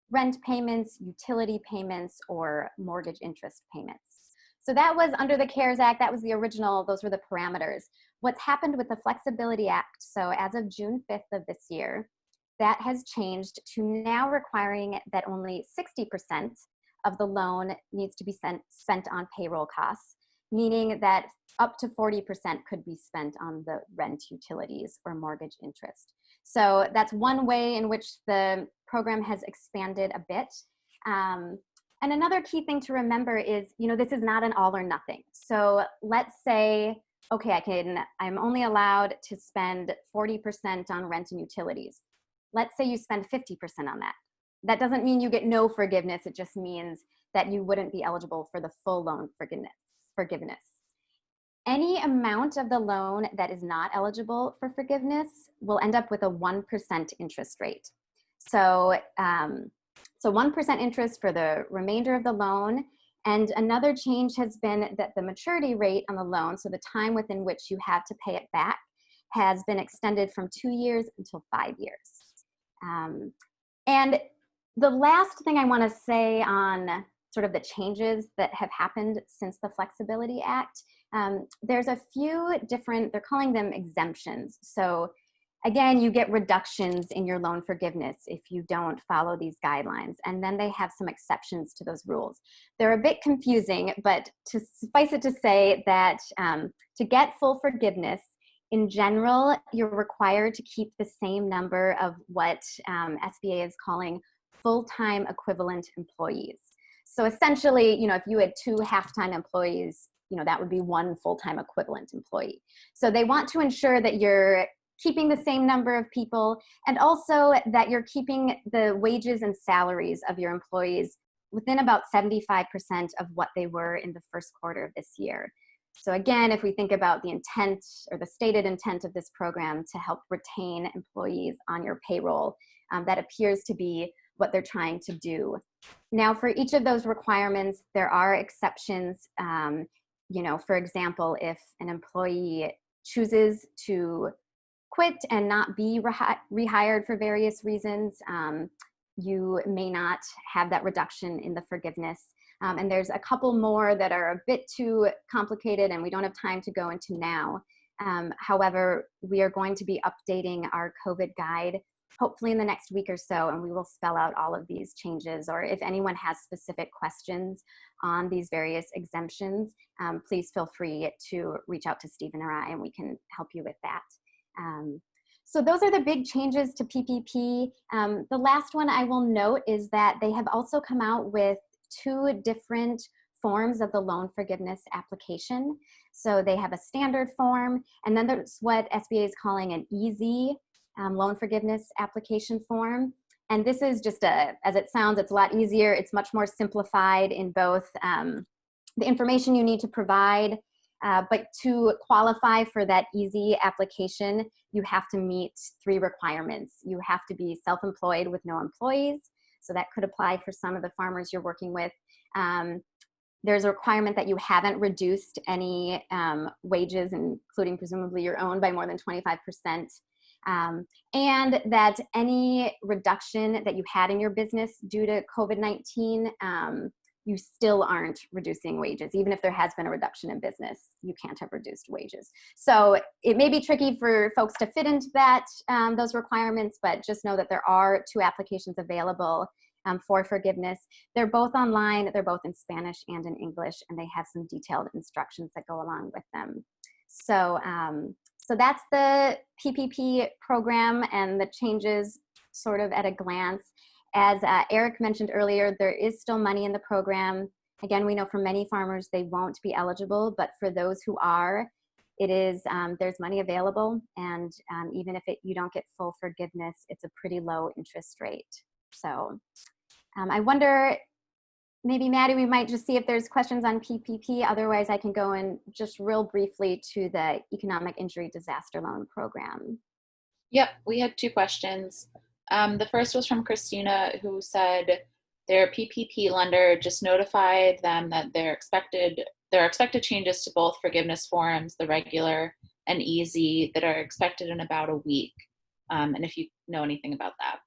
rent payments, utility payments, or mortgage interest payments. So that was under the CARES Act. That was the original, those were the parameters. What's happened with the Flexibility Act, so as of June 5th of this year, that has changed to now requiring that only 60% of the loan needs to be spent on payroll costs, meaning that up to 40% could be spent on the rent, utilities, or mortgage interest. So that's one way in which the program has expanded a bit. And another key thing to remember is, this is not an all or nothing. So let's say, okay, I'm only allowed to spend 40% on rent and utilities. Let's say you spend 50% on that. That doesn't mean you get no forgiveness. It just means that you wouldn't be eligible for the full loan forgiveness. Any amount of the loan that is not eligible for forgiveness will end up with a 1% interest rate. So 1% interest for the remainder of the loan. And another change has been that the maturity rate on the loan, so the time within which you have to pay it back, has been extended from 2 years until 5 years. And the last thing I want to say on sort of the changes that have happened since the Flexibility Act, there's a few different, they're calling them exemptions. So again, you get reductions in your loan forgiveness if you don't follow these guidelines. And then they have some exceptions to those rules. They're a bit confusing, but to suffice it to say that to get full forgiveness, in general, you're required to keep the same number of what SBA is calling full-time equivalent employees. So essentially, if you had 2 half-time employees, that would be 1 full-time equivalent employee. So they want to ensure that you're keeping the same number of people, and also that you're keeping the wages and salaries of your employees within about 75% of what they were in the first quarter of this year. So again, if we think about the intent or the stated intent of this program to help retain employees on your payroll, that appears to be what they're trying to do. Now, for each of those requirements, there are exceptions. For example, if an employee chooses to quit and not be rehired for various reasons, you may not have that reduction in the forgiveness. And there's a couple more that are a bit too complicated and we don't have time to go into now. However, we are going to be updating our COVID guide hopefully in the next week or so, and we will spell out all of these changes. Or if anyone has specific questions on these various exemptions, please feel free to reach out to Stephen or I, and we can help you with that. So those are the big changes to PPP. The last one I will note is that they have also come out with 2 different forms of the loan forgiveness application. So they have a standard form, and then there's what SBA is calling an easy loan forgiveness application form. And this is just as it sounds, it's a lot easier. It's much more simplified in both the information you need to provide But to qualify for that easy application, you have to meet 3 requirements. You have to be self-employed with no employees. So that could apply for some of the farmers you're working with. There's a requirement that you haven't reduced any wages, including presumably your own, by more than 25%. And that any reduction that you had in your business due to COVID-19, you still aren't reducing wages. Even if there has been a reduction in business, you can't have reduced wages. So it may be tricky for folks to fit into that, those requirements, but just know that there are 2 applications available for forgiveness. They're both online, they're both in Spanish and in English, and they have some detailed instructions that go along with them. So, so that's the PPP program and the changes sort of at a glance. As Eric mentioned earlier, there is still money in the program. Again, we know for many farmers, they won't be eligible, but for those who are, it is, there's money available. And even if you don't get full forgiveness, it's a pretty low interest rate. So I wonder, maybe Maddie, we might just see if there's questions on PPP. Otherwise, I can go in just real briefly to the Economic Injury Disaster Loan Program. Yep, we had 2 questions. The first was from Christina, who said their PPP lender just notified them that there are expected changes to both forgiveness forms, the regular and easy, that are expected in about a week. And if you know anything about that.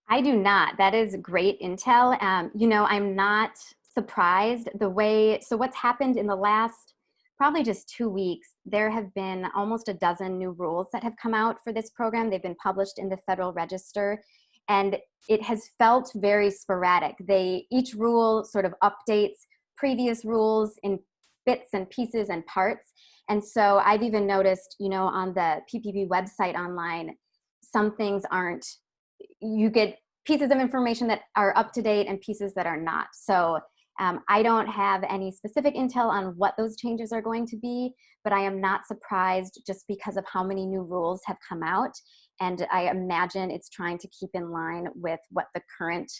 I do not. That is great intel. You know, I'm not surprised so what's happened in the last probably just 2 weeks, there have been almost a dozen new rules that have come out for this program. They've been published in the Federal Register, and it has felt very sporadic. Each rule sort of updates previous rules in bits and pieces and parts. And so I've even noticed, you know, on the PPP website online, some things you get pieces of information that are up to date and pieces that are not. So I don't have any specific intel on what those changes are going to be, but I am not surprised just because of how many new rules have come out. And I imagine it's trying to keep in line with what the current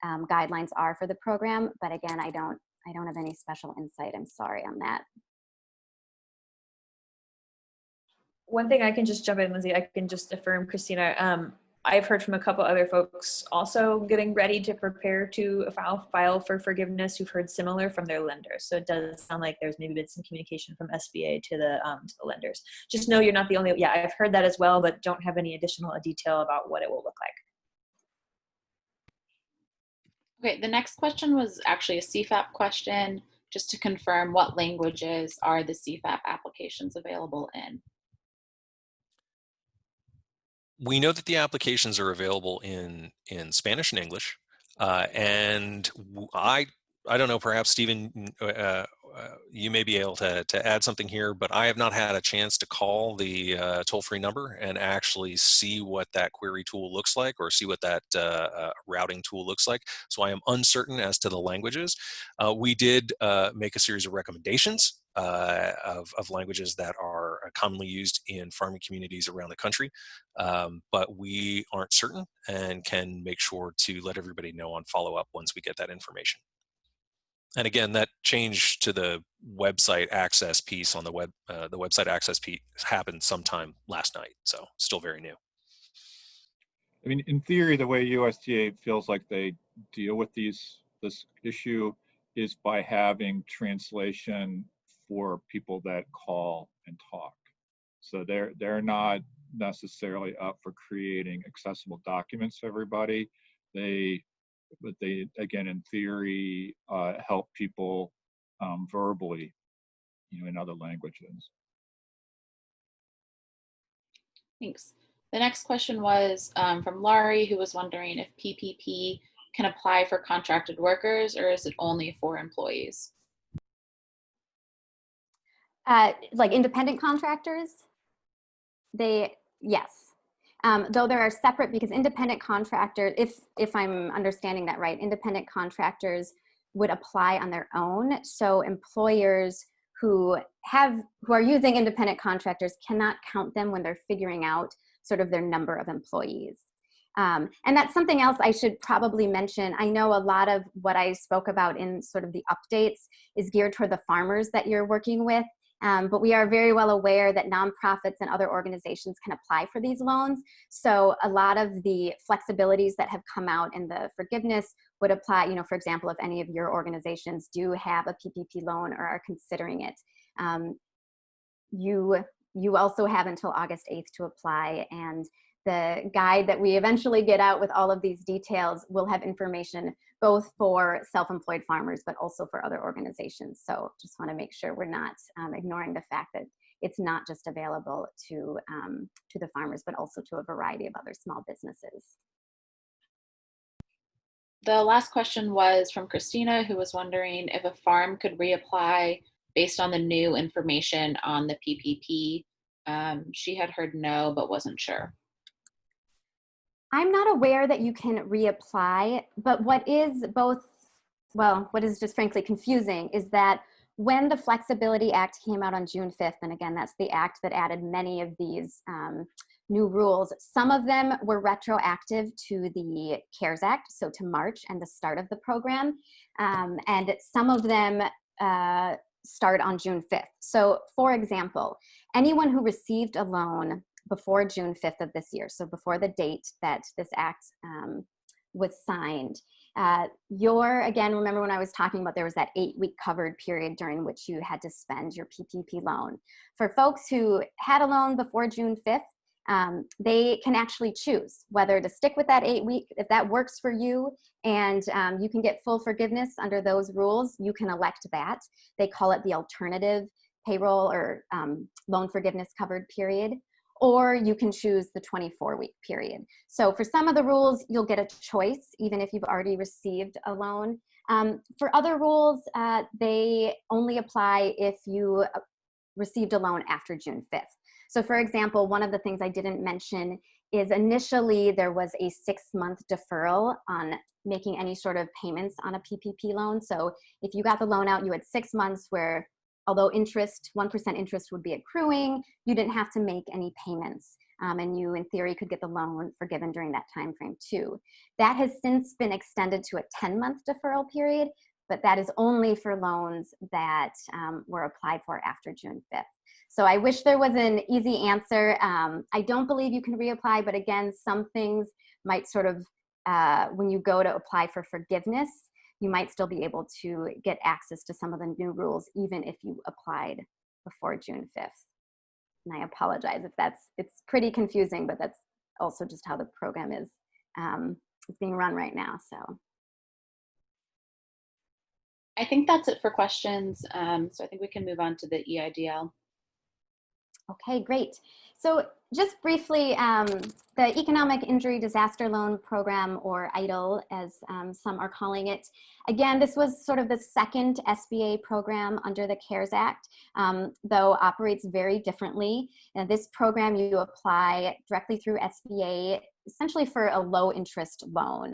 guidelines are for the program. But again, I don't have any special insight. I'm sorry on that. One thing I can just jump in, Lindsay, I can just affirm, Christina, I've heard from a couple other folks also getting ready to prepare to file for forgiveness who've heard similar from their lenders. So it does sound like there's maybe been some communication from SBA to the lenders. Just know you're not the only, I've heard that as well, but don't have any additional detail about what it will look like. Okay, the next question was actually a Cpap question, just to confirm what languages are the Cpap applications available in. We know that the applications are available in Spanish and English, and I don't know, perhaps Stephen, you may be able to add something here, but I have not had a chance to call the toll-free number and actually see what that query tool looks like, or see what that routing tool looks like. So I am uncertain as to the languages. We did make a series of recommendations of languages that are commonly used in farming communities around the country, but we aren't certain and can make sure to let everybody know on follow-up once we get that information. And again, that change to the website access piece on the website access piece happened sometime last night, so still very new. I mean, in theory, the way USDA feels like they deal with this issue is by having translation for people that call and talk. So they're not necessarily up for creating accessible documents for everybody. But they, again, in theory, help people verbally, in other languages. Thanks. The next question was from Laurie, who was wondering if PPP can apply for contracted workers, or is it only for employees? Like independent contractors, yes. Though there are separate, because independent contractors, if I'm understanding that right, independent contractors would apply on their own. So employers who are using independent contractors cannot count them when they're figuring out sort of their number of employees. And that's something else I should probably mention. I know a lot of what I spoke about in sort of the updates is geared toward the farmers that you're working with. But we are very well aware that nonprofits and other organizations can apply for these loans. So a lot of the flexibilities that have come out in the forgiveness would apply, you know, for example, if any of your organizations do have a PPP loan or are considering it, you also have until August 8th to apply, and the guide that we eventually get out with all of these details will have information both for self-employed farmers, but also for other organizations. So just want to make sure we're not ignoring the fact that it's not just available to the farmers, but also to a variety of other small businesses. The last question was from Christina, who was wondering if a farm could reapply based on the new information on the PPP. She had heard no, but wasn't sure. I'm not aware that you can reapply, but what is just frankly confusing is that when the Flexibility Act came out on June 5th, and again, that's the act that added many of these new rules, some of them were retroactive to the CARES Act, so to March and the start of the program, and some of them start on June 5th. So for example, anyone who received a loan before June 5th of this year, so before the date that this act was signed, again, remember when I was talking about there was that 8-week covered period during which you had to spend your PPP loan. For folks who had a loan before June 5th, they can actually choose whether to stick with that 8-week, if that works for you, and you can get full forgiveness under those rules, you can elect that. They call it the alternative payroll or loan forgiveness covered period. Or you can choose the 24-week period. So for some of the rules, you'll get a choice, even if you've already received a loan. For other rules, they only apply if you received a loan after June 5th. So for example, one of the things I didn't mention is initially there was a 6-month deferral on making any sort of payments on a PPP loan. So if you got the loan out, you had 6 months where, although 1% interest would be accruing, you didn't have to make any payments. And you, in theory, could get the loan forgiven during that time frame too. That has since been extended to a 10-month deferral period, but that is only for loans that were applied for after June 5th. So I wish there was an easy answer. I don't believe you can reapply, but again, some things might sort of, when you go to apply for forgiveness, you might still be able to get access to some of the new rules, even if you applied before June 5th. And I apologize if it's pretty confusing, but that's also just how the program is being run right now, so. I think that's it for questions. So I think we can move on to the EIDL. Okay, great. So just briefly, the Economic Injury Disaster Loan Program, or EIDL, as some are calling it. Again, this was sort of the second SBA program under the CARES Act, though operates very differently. And this program, you apply directly through SBA, essentially for a low interest loan.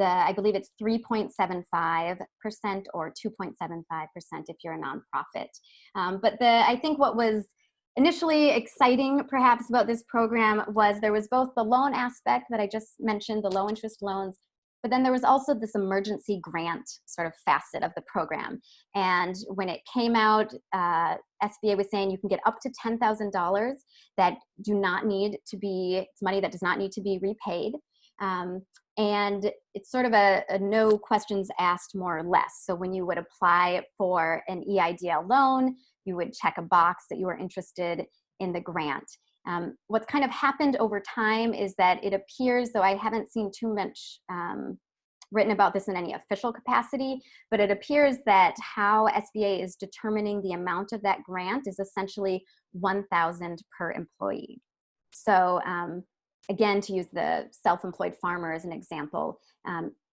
I believe it's 3.75% or 2.75% if you're a nonprofit. But I think what was initially exciting perhaps about this program was there was both the loan aspect that I just mentioned, the low interest loans, but then there was also this emergency grant sort of facet of the program. And when it came out, SBA was saying you can get up to $10,000 that do not need to be, it's money that does not need to be repaid. And it's sort of a no questions asked, more or less. So when you would apply for an EIDL loan, you would check a box that you were interested in the grant. What's kind of happened over time is that it appears, though I haven't seen too much written about this in any official capacity, but it appears that how SBA is determining the amount of that grant is essentially $1,000 per employee. So again, to use the self-employed farmer as an example,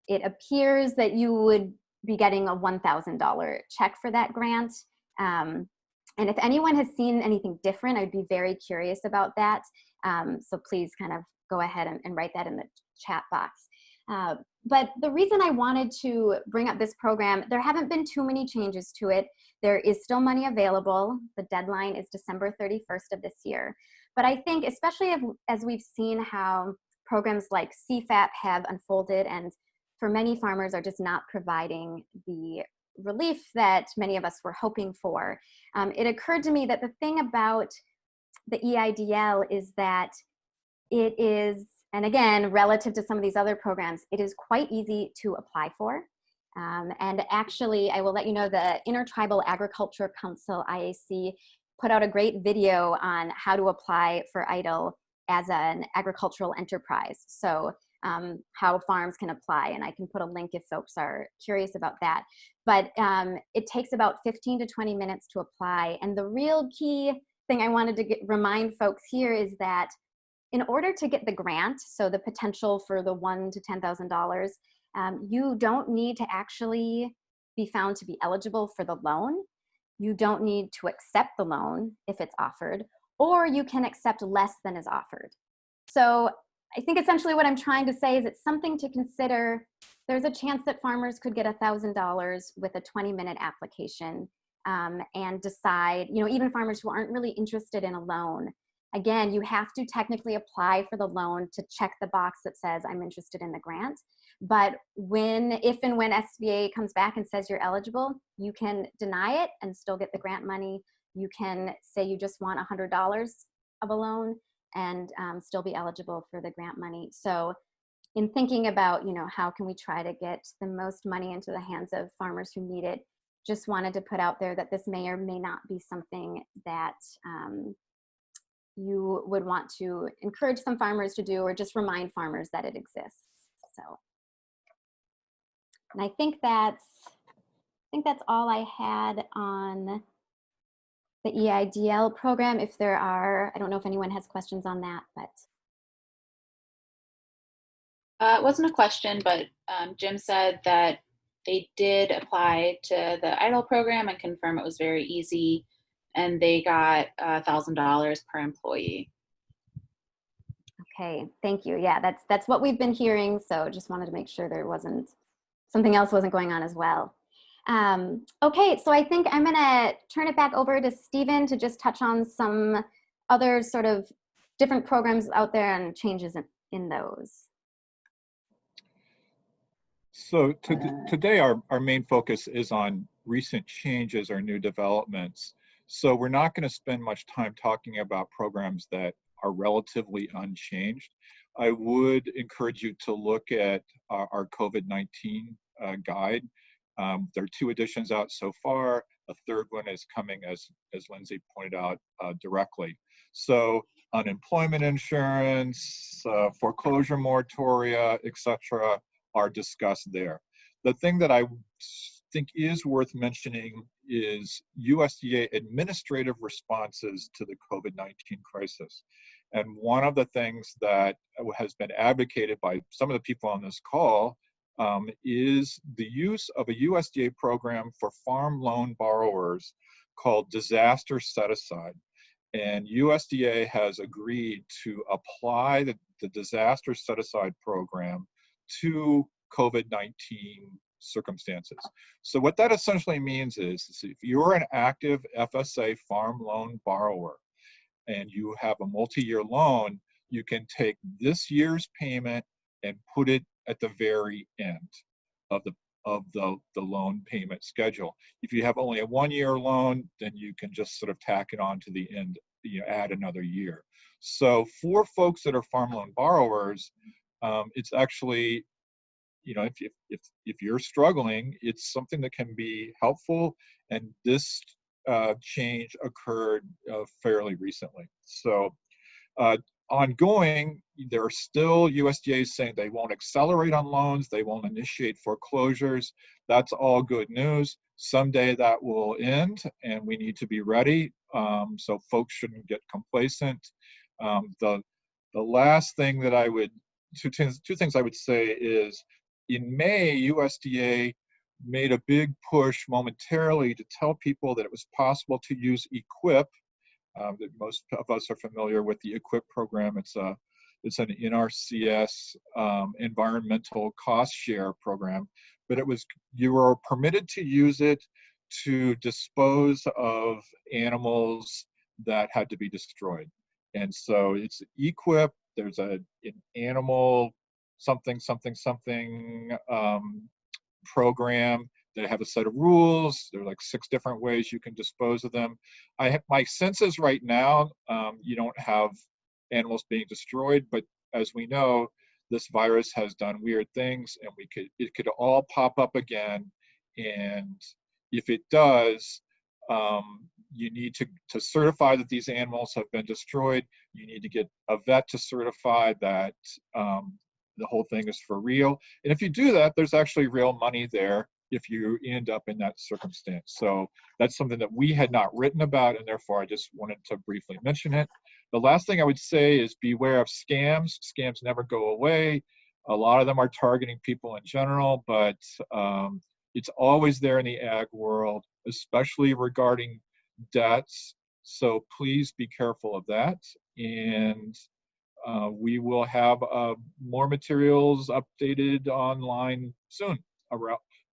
it appears that you would be getting a $1,000 check for that grant. And if anyone has seen anything different, I'd be very curious about that. So please kind of go ahead and write that in the chat box. But the reason I wanted to bring up this program, there haven't been too many changes to it. There is still money available. The deadline is December 31st of this year. But I think, especially as we've seen how programs like Cpap have unfolded, and for many farmers are just not providing the relief that many of us were hoping for. It occurred to me that the thing about the EIDL is that it is, and again, relative to some of these other programs, it is quite easy to apply for. And actually, I will let you know the Intertribal Agriculture Council, IAC, put out a great video on how to apply for EIDL as an agricultural enterprise. So how farms can apply, and I can put a link if folks are curious about that. But it takes about 15 to 20 minutes to apply. And the real key thing I wanted to remind folks here is that in order to get the grant, so the potential for the $1,000 to $10,000, you don't need to actually be found to be eligible for the loan. You don't need to accept the loan if it's offered, or you can accept less than is offered. So I think essentially what I'm trying to say is it's something to consider. There's a chance that farmers could get $1,000 with a 20-minute application and decide, even farmers who aren't really interested in a loan. Again, you have to technically apply for the loan to check the box that says I'm interested in the grant. But if and when SBA comes back and says you're eligible, you can deny it and still get the grant money. You can say you just want $100 of a loan and still be eligible for the grant money. So in thinking about, how can we try to get the most money into the hands of farmers who need it, just wanted to put out there that this may or may not be something that you would want to encourage some farmers to do, or just remind farmers that it exists. So, and I think that's all I had on the EIDL program. If there are, I don't know if anyone has questions on that, but. It wasn't a question, but Jim said that they did apply to the EIDL program and confirm it was very easy, and they got $1,000 per employee. Okay, thank you. Yeah, that's what we've been hearing. So just wanted to make sure there wasn't something else wasn't going on as well. Okay, so I think I'm gonna turn it back over to Stephen to just touch on some other sort of different programs out there and changes in those. So today our main focus is on recent changes or new developments. So we're not going to spend much time talking about programs that are relatively unchanged. I would encourage you to look at our COVID-19 guide. There are 2 editions out so far. A third one is coming, as Lindsay pointed out, directly. So unemployment insurance, foreclosure moratoria, etc., are discussed there. The thing that I think is worth mentioning is USDA administrative responses to the COVID-19 crisis. And one of the things that has been advocated by some of the people on this call is the use of a USDA program for farm loan borrowers called Disaster Set-Aside. And USDA has agreed to apply the Disaster Set-Aside program to COVID-19 circumstances. So what that essentially means is if you're an active FSA farm loan borrower and you have a multi-year loan, you can take this year's payment and put it at the very end of the loan payment schedule. If you have only a 1-year loan, then you can just sort of tack it on to the end, add another year. So for folks that are farm loan borrowers, it's actually, if you're struggling, it's something that can be helpful. And this change occurred fairly recently. So ongoing, there are still USDA saying they won't accelerate on loans, they won't initiate foreclosures. That's all good news. Someday that will end and we need to be ready. So folks shouldn't get complacent. The last thing that I would, two things I would say is, in May, USDA made a big push momentarily to tell people that it was possible to use EQIP. That most of us are familiar with the EQIP program. It's an NRCS environmental cost share program, but you were permitted to use it to dispose of animals that had to be destroyed. And so it's EQIP there's an animal something program that have a set of rules. There are like 6 different ways you can dispose of them. My sense is right now, you don't have animals being destroyed, but as we know, this virus has done weird things, and it could all pop up again. And if it does, you need to certify that these animals have been destroyed. You need to get a vet to certify that the whole thing is for real. And if you do that, there's actually real money there if you end up in that circumstance. So that's something that we had not written about, and therefore I just wanted to briefly mention it. The last thing I would say is beware of scams. Scams never go away. A lot of them are targeting people in general, but it's always there in the ag world, especially regarding debts. So please be careful of that. And we will have more materials updated online soon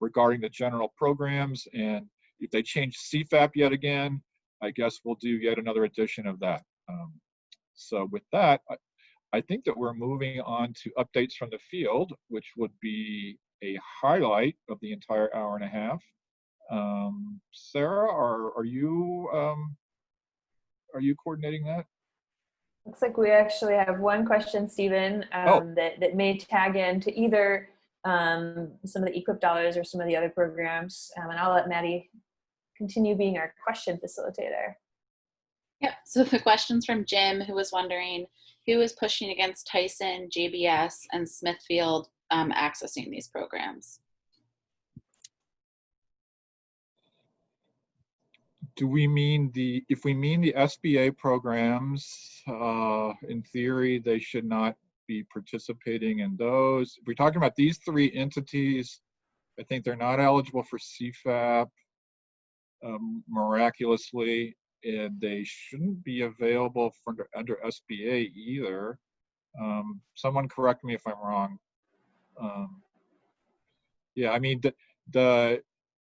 regarding the general programs. And if they change Cpap yet again, I guess we'll do yet another edition of that. So with that, I think that we're moving on to updates from the field, which would be a highlight of the entire hour and a half. Sarah, are you coordinating that? Looks like we actually have one question, Stephen, that may tag into either some of the EQIP dollars or some of the other programs. And I'll let Maddie continue being our question facilitator. Yep, so the question's from Jim, who was wondering who is pushing against Tyson, JBS, and Smithfield accessing these programs. Do we mean if we mean the SBA programs, in theory, they should not be participating in those. If we're talking about these 3 entities, I think they're not eligible for CFAP, miraculously, and they shouldn't be available under SBA either. Someone correct me if I'm wrong. Yeah, I mean, the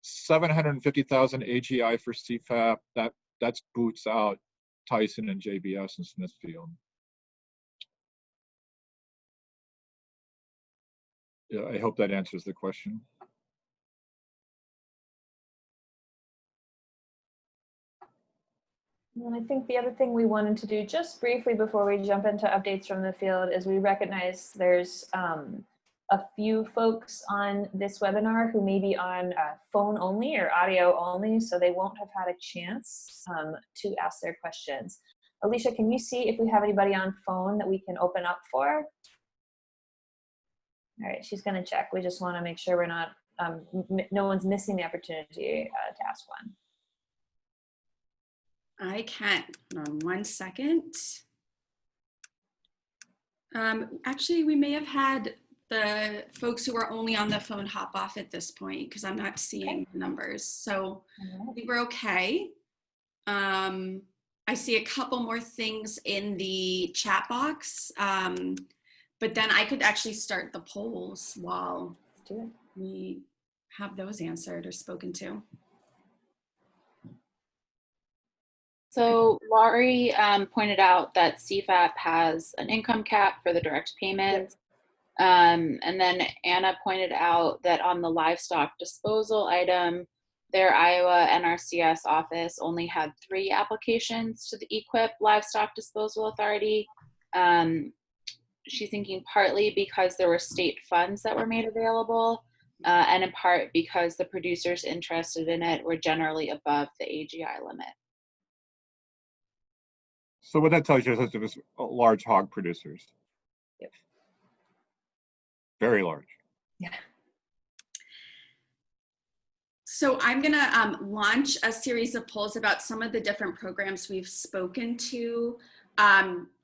750,000 AGI for CFAP, that's boots out Tyson and JBS and Smithfield. Yeah, I hope that answers the question. And I think the other thing we wanted to do just briefly before we jump into updates from the field is we recognize there's a few folks on this webinar who may be on phone only or audio only, so they won't have had a chance to ask their questions. Alicia, can you see if we have anybody on phone that we can open up for? All right, she's going to check. We just want to make sure we're not, no one's missing the opportunity to ask one. I can. Hold on 1 second. Actually, we may have had the folks who are only on the phone hop off at this point because I'm not seeing the numbers. So I think we're okay. I see a couple more things in the chat box, but then I could actually start the polls while we have those answered or spoken to. So Laurie pointed out that CFAP has an income cap for the direct payments. And then Anna pointed out that on the livestock disposal item, their Iowa NRCS office only had 3 applications to the EQIP Livestock Disposal Authority. She's thinking partly because there were state funds that were made available, and in part because the producers interested in it were generally above the AGI limit. So what that tells you is that it was large hog producers. Yep. Very large. Yeah. So I'm going to launch a series of polls about some of the different programs we've spoken to,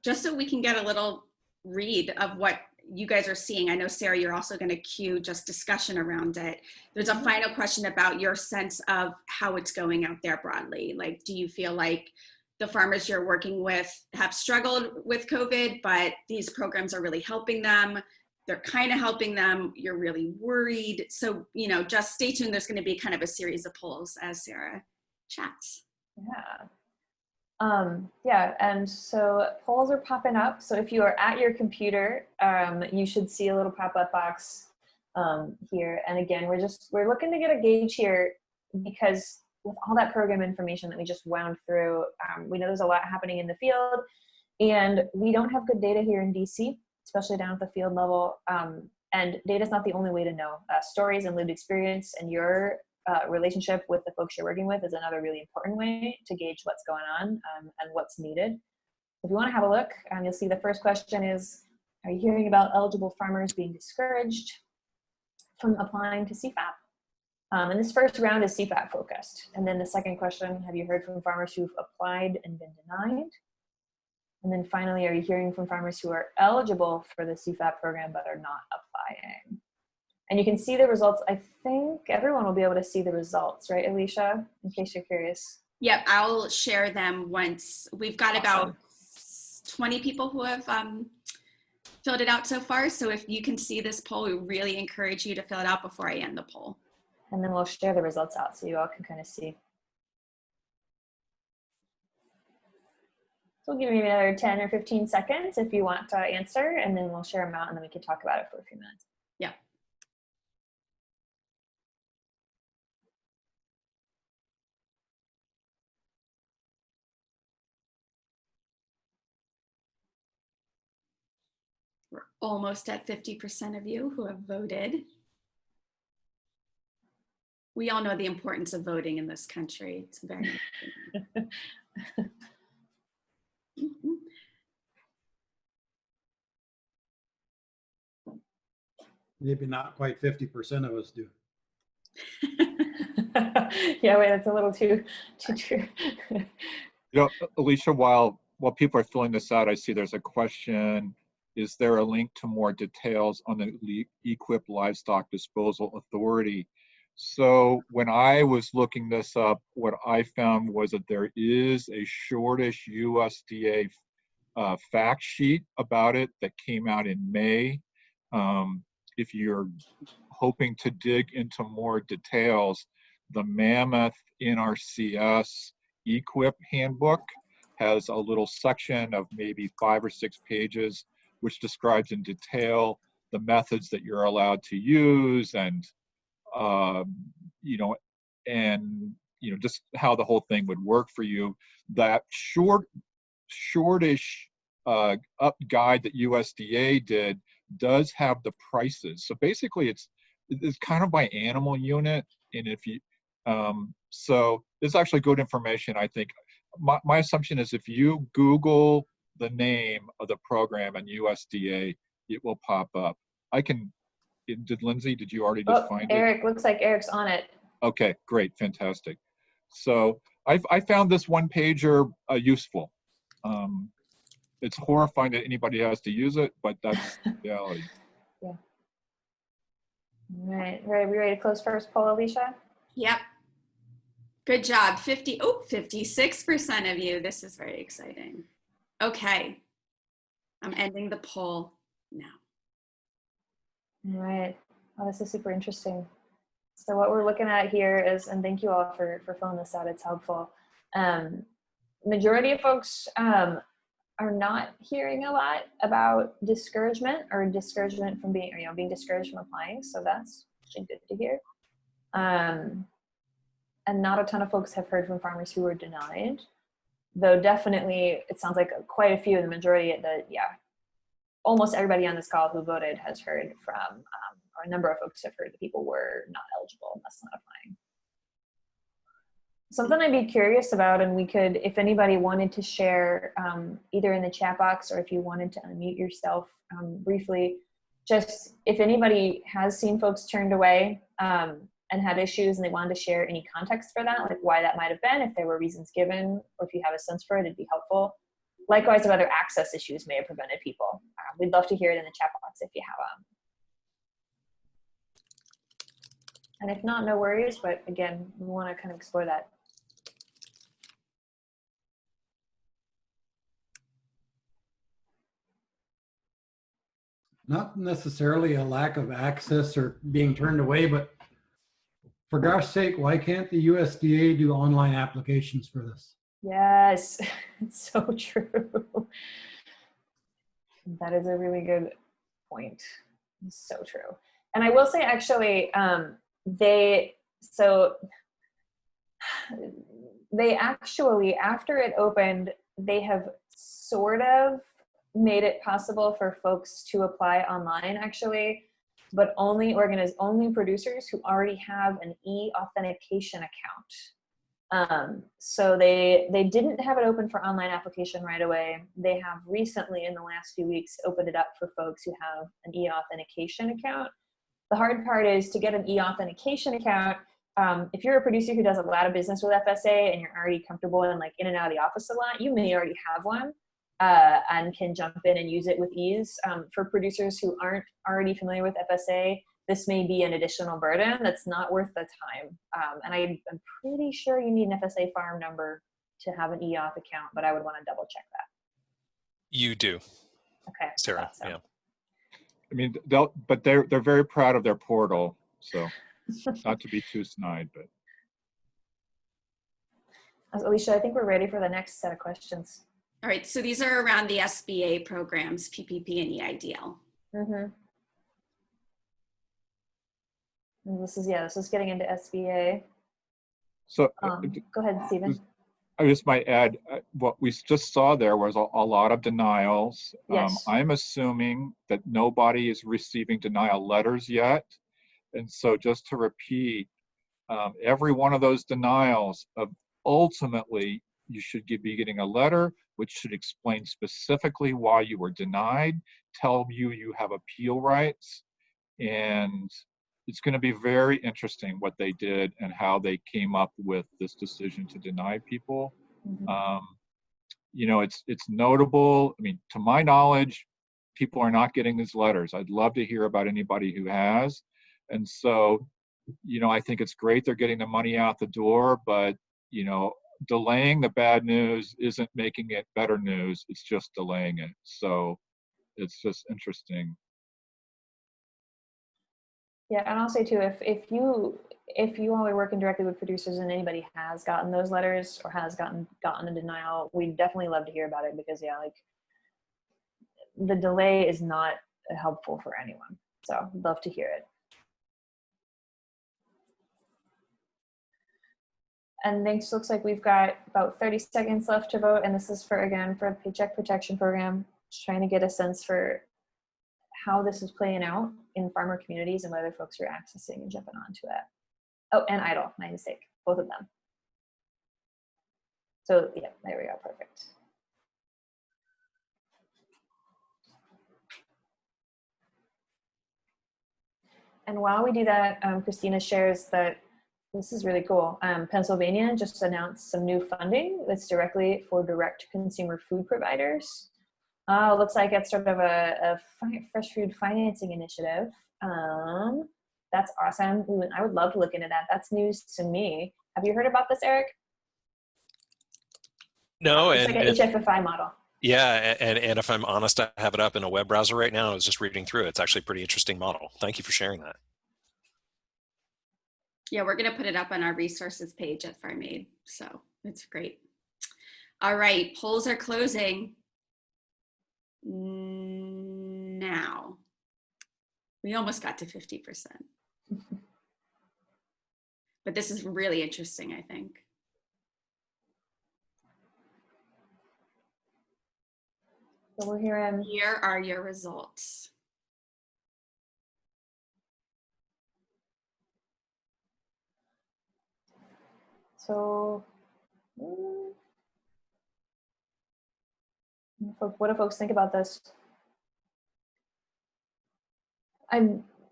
just so we can get a little read of what you guys are seeing. I know, Sarah, you're also going to cue just discussion around it. There's a final question about your sense of how it's going out there broadly. Like, do you feel like the farmers you're working with have struggled with COVID, but these programs are really helping them? They're kind of helping them. You're really worried. So, you know, just stay tuned. There's going to be kind of a series of polls as Sarah chats. Yeah. Yeah, and so polls are popping up. So if you are at your computer, you should see a little pop-up box here. And again, we're looking to get a gauge here because with all that program information that we just wound through, we know there's a lot happening in the field, and we don't have good data here in DC, especially down at the field level. And data is not the only way to know. Stories and lived experience and your relationship with the folks you're working with is another really important way to gauge what's going on and what's needed. If you want to have a look, you'll see the first question is, are you hearing about eligible farmers being discouraged from applying to Cpap? And this first round is Cpap focused. And then the second question, have you heard from farmers who've applied and been denied? And then finally, are you hearing from farmers who are eligible for the Cpap program but are not applying? And you can see the results. I think everyone will be able to see the results, right, Alicia? In case you're curious. Yep, I'll share them once. We've got about 20 people who have filled it out so far. So if you can see this poll, we really encourage you to fill it out before I end the poll. And then we'll share the results out so you all can kind of see. So we'll give you another 10 or 15 seconds if you want to answer, and then we'll share them out and then we can talk about it for a few minutes. Yeah. We're almost at 50% of you who have voted. We all know the importance of voting in this country. It's very important. Maybe not quite 50% of us do. Yeah, wait, that's a little too true. You know, Alicia, while people are filling this out, I see there's a question. Is there a link to more details on the Equip Livestock Disposal Authority? So when I was looking this up, what I found was that there is a shortish USDA fact sheet about it that came out in May. If you're hoping to dig into more details, the Mammoth NRCS Equip handbook has a little section of maybe 5 or 6 pages, which describes in detail the methods that you're allowed to use and, just how the whole thing would work for you. That shortish up guide that USDA did does have the prices. So basically it's kind of by animal unit. And if you, so it's actually good information. I think my assumption is if you Google the name of the program and USDA, it will pop up. Did Lindsay, did you already just find Eric, it? looks like Eric's on it. Okay, great, fantastic. So I found this one pager useful. It's horrifying that anybody has to use it, but that's the reality. Yeah. All right, are we ready to close first poll, Alicia? Yep. Good job. 56% of you. This is very exciting. Okay. I'm ending the poll now. All right. Oh, this is super interesting. So what we're looking at here is, and thank you all for filling this out, it's helpful. Majority of folks are not hearing a lot about discouragement from being, being discouraged from applying. So that's actually good to hear. And not a ton of folks have heard from farmers who were denied, though definitely it sounds like quite a few, the majority of almost everybody on this call who voted has heard from, or a number of folks have heard that people were not eligible and thus not applying. Something I'd be curious about, and we could, if anybody wanted to share either in the chat box or if you wanted to unmute yourself briefly, just if anybody has seen folks turned away and had issues and they wanted to share any context for that, like why that might have been, if there were reasons given, or if you have a sense for it, it'd be helpful. Likewise, if other access issues may have prevented people. We'd love to hear it in the chat box if you have them. And if not, no worries, but again, we want to kind of explore that. Not necessarily a lack of access or being turned away, but for gosh sake, why can't the USDA do online applications for this? Yes, it's so true. That is a really good point. It's so true. And I will say, actually, they actually, after it opened, they have sort of made it possible for folks to apply online, actually, but only producers who already have an e-authentication account. So they didn't have it open for online application right away. They have recently, in the last few weeks, opened it up for folks who have an e-authentication account. The hard part is to get an e-authentication account. If you're a producer who does a lot of business with FSA and you're already comfortable and like in and out of the office a lot, you may already have one and can jump in and use it with ease. For producers who aren't already familiar with FSA, this may be an additional burden that's not worth the time. And I'm pretty sure you need an FSA farm number to have an e-auth account, but I would want to double check that. You do. Okay. Sarah, So. yeah. I mean, they're very proud of their portal, so not to be too snide, but. Alicia, I think we're ready for the next set of questions. All right, so these are around the SBA programs, PPP and EIDL. Mm-hmm. And this is getting into SBA. So go ahead, Stephen. I just might add, what we just saw there was a lot of denials. Yes. I'm assuming that nobody is receiving denial letters yet. And so just to repeat, every one of those denials, ultimately, you should be getting a letter which should explain specifically why you were denied, tell you have appeal rights, and it's going to be very interesting what they did and how they came up with this decision to deny people. Mm-hmm. You know, it's notable. I mean, to my knowledge, people are not getting these letters. I'd love to hear about anybody who has. And so, you know, I think it's great they're getting the money out the door, but, you know, delaying the bad news isn't making it better news. It's just delaying it. So it's just interesting. Yeah, and I'll say too, if you all are working directly with producers and anybody has gotten those letters or has gotten a denial, we'd definitely love to hear about it, because yeah, like the delay is not helpful for anyone. So I'd love to hear it. And thanks, looks like we've got about 30 seconds left to vote, and this is for the Paycheck Protection Program. Just trying to get a sense for how this is playing out in farmer communities and whether folks are accessing and jumping onto it. Oh, and EIDL, my mistake, both of them. So yeah, there we go, perfect. And while we do that, Christina shares that this is really cool. Pennsylvania just announced some new funding that's directly for direct-to-consumer food providers. Looks like it's sort of a fresh food financing initiative. That's awesome. I would love to look into that. That's news to me. Have you heard about this, Eric? No, it's like an HFFI model. Yeah, and if I'm honest, I have it up in a web browser right now. I was just reading through it. It's actually a pretty interesting model. Thank you for sharing that. Yeah, we're going to put it up on our resources page at Farm Aid. So it's great. All right, polls are closing now. We almost got to 50%. But this is really interesting, I think. So we're hearing. Here are your results. So, what do folks think about this?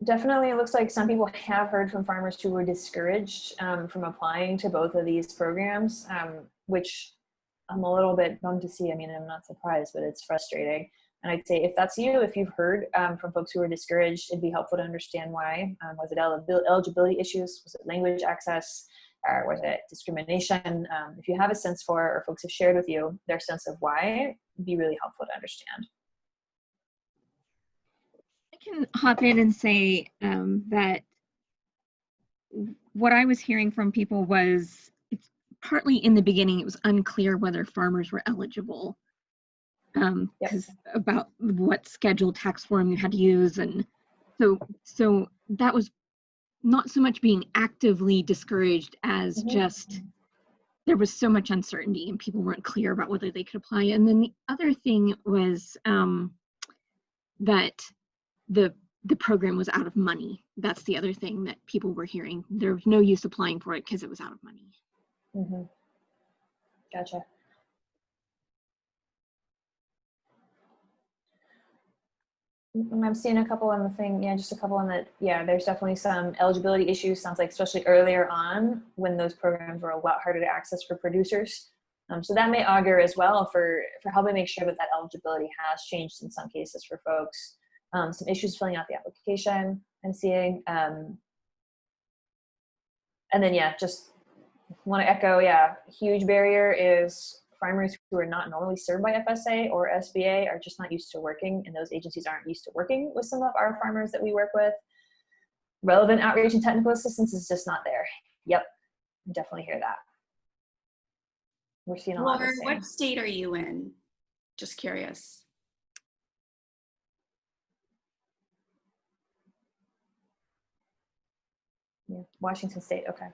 Definitely, it looks like some people have heard from farmers who were discouraged from applying to both of these programs, which I'm a little bit bummed to see. I mean, I'm not surprised, but it's frustrating. And I'd say if that's you, if you've heard from folks who were discouraged, it'd be helpful to understand why. Was it eligibility issues? Was it language access? Or was it discrimination? If you have a sense for, or folks have shared with you their sense of why, it'd be really helpful to understand. I can hop in and say that what I was hearing from people was partly in the beginning, it was unclear whether farmers were eligible because about what scheduled tax form you had to use. And so that was not so much being actively discouraged as just there was so much uncertainty and people weren't clear about whether they could apply. And then the other thing was that the program was out of money. That's the other thing that people were hearing. There was no use applying for it because it was out of money. Mm-hmm. Gotcha. I'm seeing a couple on the thing, just a couple on that. There's definitely some eligibility issues. Sounds like especially earlier on when those programs were a lot harder to access for producers. So that may augur as well for helping make sure that eligibility has changed in some cases for folks. Some issues filling out the application I'm seeing. And then just want to echo, huge barrier is farmers who are not normally served by FSA or SBA are just not used to working, and those agencies aren't used to working with some of our farmers that we work with. Relevant outreach and technical assistance is just not there. Yep, I definitely hear that. We're seeing a lot of the same. What state are you in? Just curious. Washington State, okay.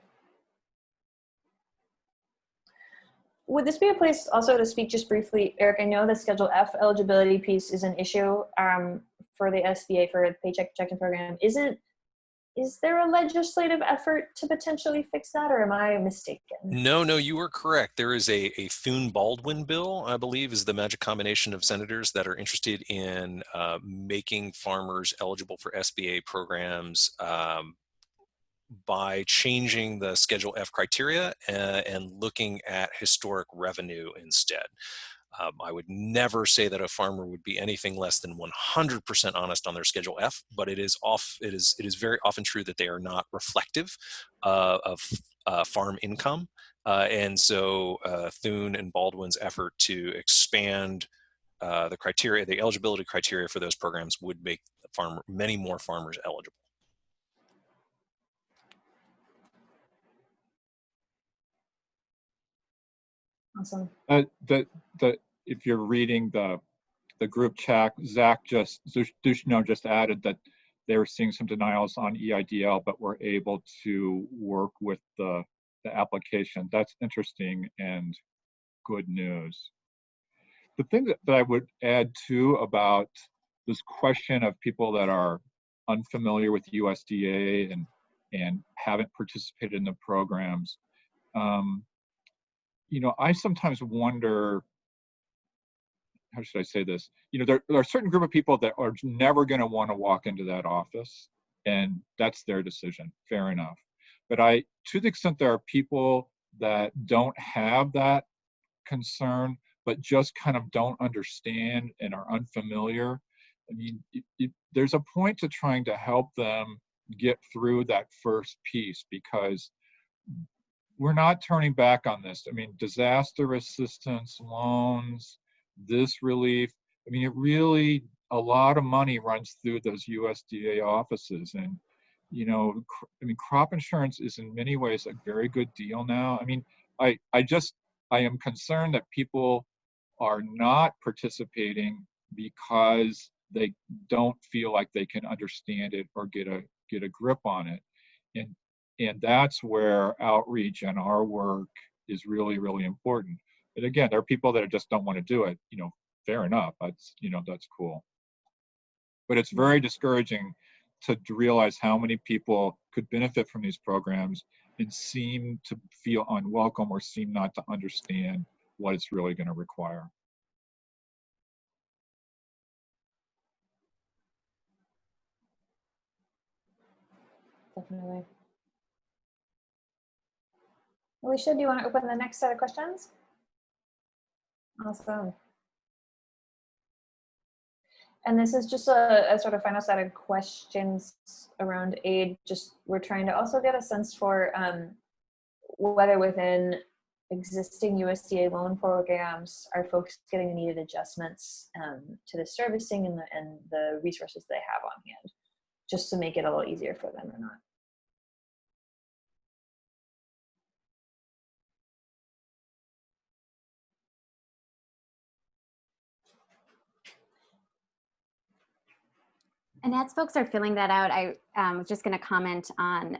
Would this be a place also to speak just briefly, Eric? I know the Schedule F eligibility piece is an issue for the SBA, for the Paycheck Protection Program. Is there a legislative effort to potentially fix that, or am I mistaken? No, you are correct. There is a Thune-Baldwin bill, I believe, is the magic combination of senators that are interested in making farmers eligible for SBA programs by changing the Schedule F criteria and looking at historic revenue instead. I would never say that a farmer would be anything less than 100% honest on their Schedule F, but it is very often true that they are not reflective of farm income. And so Thune and Baldwin's effort to expand the criteria, the eligibility criteria for those programs would make many more farmers eligible. Awesome. If you're reading the group chat, Dushno just added that they were seeing some denials on EIDL, but were able to work with the application. That's interesting and good news. The thing that I would add too about this question of people that are unfamiliar with USDA and haven't participated in the programs, I sometimes wonder, how should I say this? There are a certain group of people that are never going to want to walk into that office, and that's their decision. Fair enough. But to the extent there are people that don't have that concern, but just kind of don't understand and are unfamiliar, I mean, there's a point to trying to help them get through that first piece, because we're not turning back on this. I mean, disaster assistance, loans, this relief, I mean, a lot of money runs through those USDA offices. And, crop insurance is in many ways a very good deal now. I mean, I am concerned that people are not participating because they don't feel like they can understand it or get a grip on it. And that's where outreach and our work is really, really important. And again, there are people that just don't want to do it. Fair enough. That's cool. But it's very discouraging to realize how many people could benefit from these programs and seem to feel unwelcome or seem not to understand what it's really going to require. Definitely. Alicia, do you want to open the next set of questions? Awesome. And this is just a sort of final set of questions around aid. Just we're trying to also get a sense for whether within existing USDA loan programs are folks getting the needed adjustments to the servicing and the resources they have on hand, just to make it a little easier for them or not. And as folks are filling that out, I was just going to comment on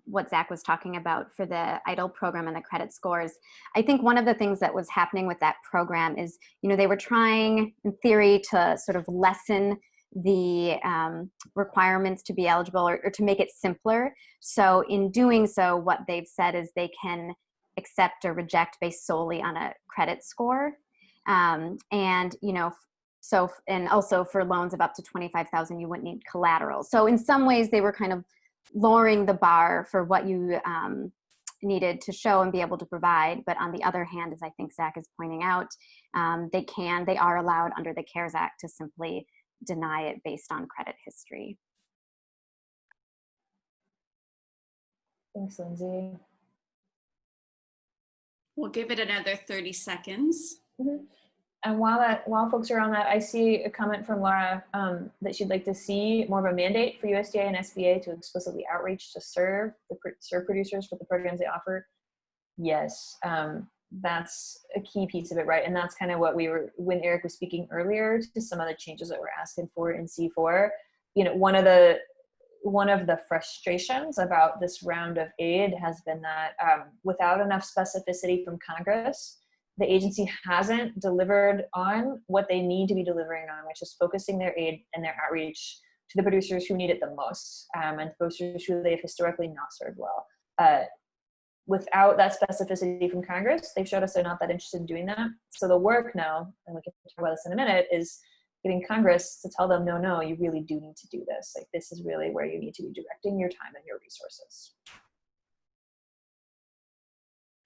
what Zach was talking about for the EIDL program and the credit scores. I think one of the things that was happening with that program is, they were trying, in theory, to sort of lessen the requirements to be eligible or to make it simpler. So in doing so, what they've said is they can accept or reject based solely on a credit score. And also for loans of up to 25,000, you wouldn't need collateral. So in some ways they were kind of lowering the bar for what you needed to show and be able to provide. But on the other hand, as I think Zach is pointing out, they are allowed under the CARES Act to simply deny it based on credit history. Thanks, Lindsay. We'll give it another 30 seconds. Mm-hmm. And while folks are on that, I see a comment from Laura that she'd like to see more of a mandate for USDA and SBA to explicitly outreach to serve producers for the programs they offer. Yes, that's a key piece of it, right? And that's kind of what when Eric was speaking earlier to some of the changes that we're asking for in C4. One of the frustrations about this round of aid has been that without enough specificity from Congress, the agency hasn't delivered on what they need to be delivering on, which is focusing their aid and their outreach to the producers who need it the most, and producers who they've historically not served well. Without that specificity from Congress, they've showed us they're not that interested in doing that. So the work now, and we can talk about this in a minute, is getting Congress to tell them, no, you really do need to do this. Like, this is really where you need to be directing your time and your resources.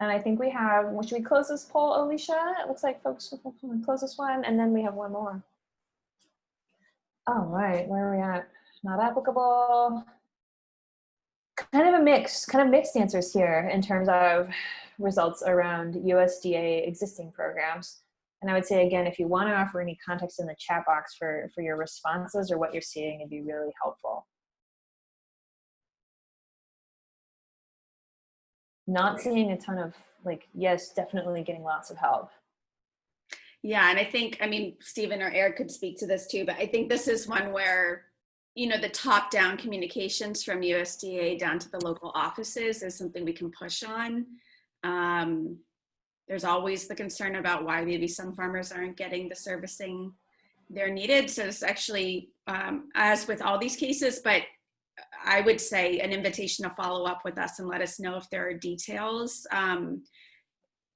And I think we have, should we close this poll, Alicia? It looks like folks will close this one, and then we have one more. All right, where are we at? Not applicable. Kind of mixed answers here in terms of results around USDA existing programs. And I would say, again, if you want to offer any context in the chat box for your responses or what you're seeing, it'd be really helpful. Not seeing a ton of yes, definitely getting lots of help. Yeah, and I think, Stephen or Eric could speak to this too, but I think this is one where, the top-down communications from USDA down to the local offices is something we can push on. There's always the concern about why maybe some farmers aren't getting the servicing they're needed. So it's actually, as with all these cases, but I would say an invitation to follow up with us and let us know if there are details,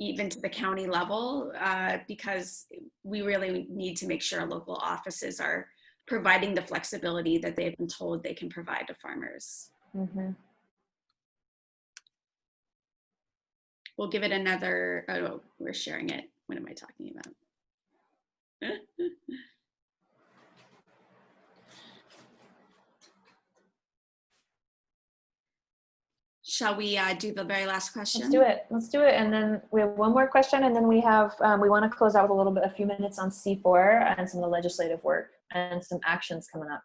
even to the county level, because we really need to make sure local offices are providing the flexibility that they've been told they can provide to farmers. Mm-hmm. We'll give it another, oh, we're sharing it. What am I talking about? Shall we do the very last question? Let's do it. And then we have one more question, and then we have, we want to close out with a few minutes on C4 and some of the legislative work and some actions coming up.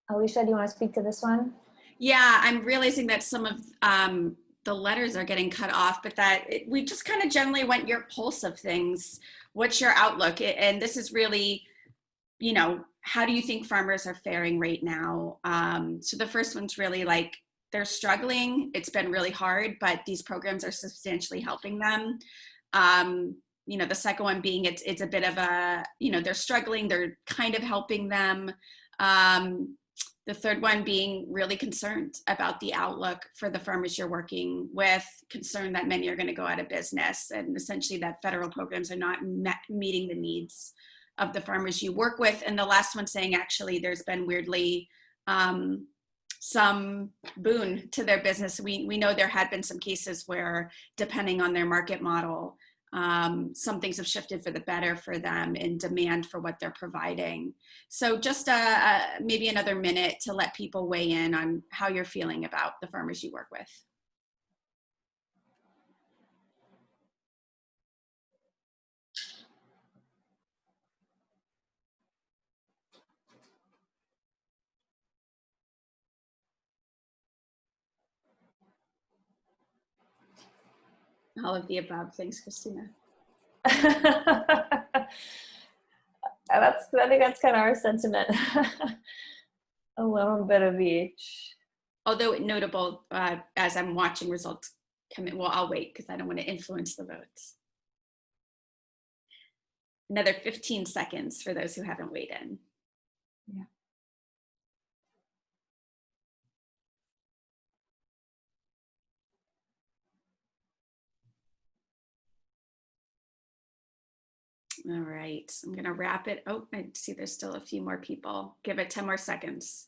Alicia, do you want to speak to this one? Yeah, I'm realizing that some of the letters are getting cut off, but we just kind of generally went your pulse of things. What's your outlook? And this is really, how do you think farmers are faring right now? So the first one's really they're struggling. It's been really hard, but these programs are substantially helping them. The second one being it's a bit of a, they're struggling, they're kind of helping them. The third one being really concerned about the outlook for the farmers you're working with, concerned that many are going to go out of business, and essentially that federal programs are not meeting the needs of the farmers you work with. And the last one saying actually there's been weirdly some boon to their business. We know there had been some cases where, depending on their market model, some things have shifted for the better for them in demand for what they're providing. So just maybe another minute to let people weigh in on how you're feeling about the farmers you work with. All of the above. Thanks, Christina. I think that's kind of our sentiment. A little bit of each. Although notable, as I'm watching results come in, well, I'll wait because I don't want to influence the votes. Another 15 seconds for those who haven't weighed in. Yeah. All right, I'm gonna wrap it. Oh, I see there's still a few more people. Give it 10 more seconds.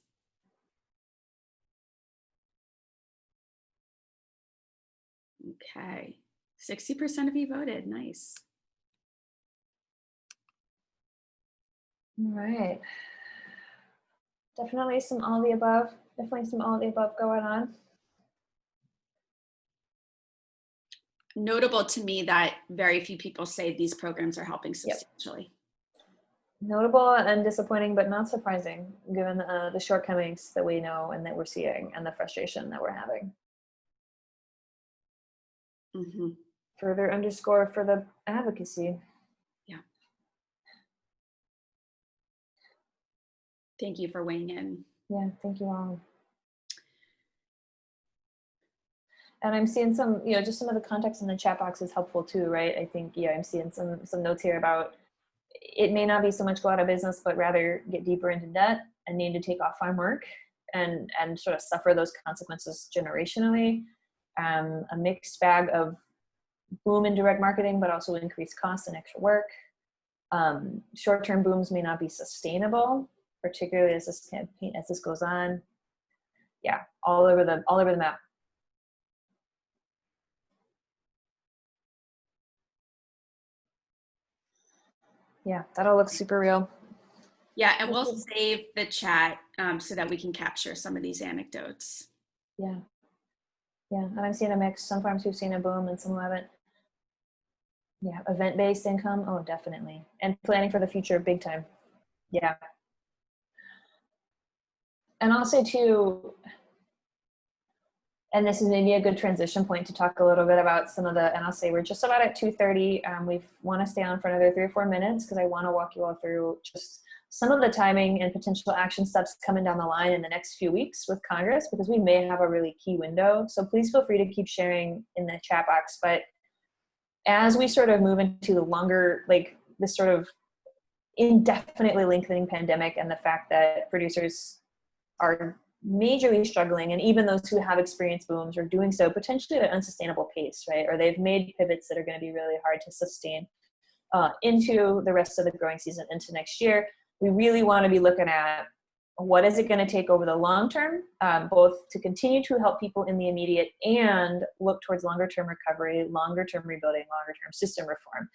Okay, 60% of you voted, nice. All right. Definitely some all the above. Definitely some all the above going on. Notable to me that very few people say these programs are helping substantially. Notable and disappointing, but not surprising, given the shortcomings that we know and that we're seeing and the frustration that we're having. Mm-hmm. Further underscore for the advocacy. Yeah. Thank you for weighing in. Yeah, thank you all. And I'm seeing some, just some of the context in the chat box is helpful too, right? I think, I'm seeing some notes here about it may not be so much go out of business, but rather get deeper into debt and need to take off farm work and sort of suffer those consequences generationally. A mixed bag of boom in direct marketing, but also increased costs and extra work. Short-term booms may not be sustainable, particularly as this goes on. Yeah, all over the map. Yeah, that all looks super real. Yeah, and we'll save the chat so that we can capture some of these anecdotes. Yeah. Yeah, and I'm seeing a mix. Some farms who've seen a boom and some who haven't. Yeah, event-based income, oh, definitely. And planning for the future, big time. Yeah. And I'll say too, and this is maybe a good transition point to talk a little bit about some of the, and I'll say we're just about at 2:30. We want to stay on for another 3 or 4 minutes because I want to walk you all through just some of the timing and potential action steps coming down the line in the next few weeks with Congress, because we may have a really key window. So please feel free to keep sharing in the chat box. But as we sort of move into the longer, like this sort of indefinitely lengthening pandemic and the fact that producers are majorly struggling, and even those who have experienced booms are doing so potentially at an unsustainable pace, right? Or they've made pivots that are going to be really hard to sustain into the rest of the growing season into next year. We really want to be looking at what is it going to take over the long term, both to continue to help people in the immediate and look towards longer term recovery, longer term rebuilding, longer term system reform.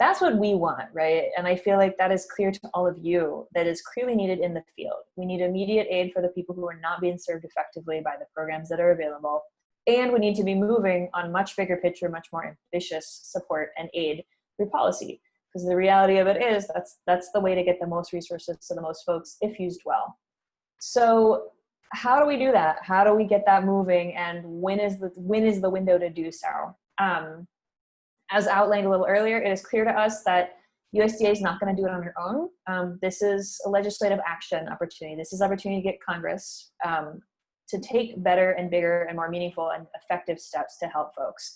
That's what we want, right? And I feel like that is clear to all of you, that is clearly needed in the field. We need immediate aid for the people who are not being served effectively by the programs that are available. And we need to be moving on much bigger picture, much more ambitious support and aid through policy. Because the reality of it is that's the way to get the most resources to the most folks if used well. So how do we do that? How do we get that moving? And when is the window to do so? As outlined a little earlier, it is clear to us that USDA is not going to do it on their own. This is a legislative action opportunity. This is an opportunity to get Congress to take better and bigger and more meaningful and effective steps to help folks.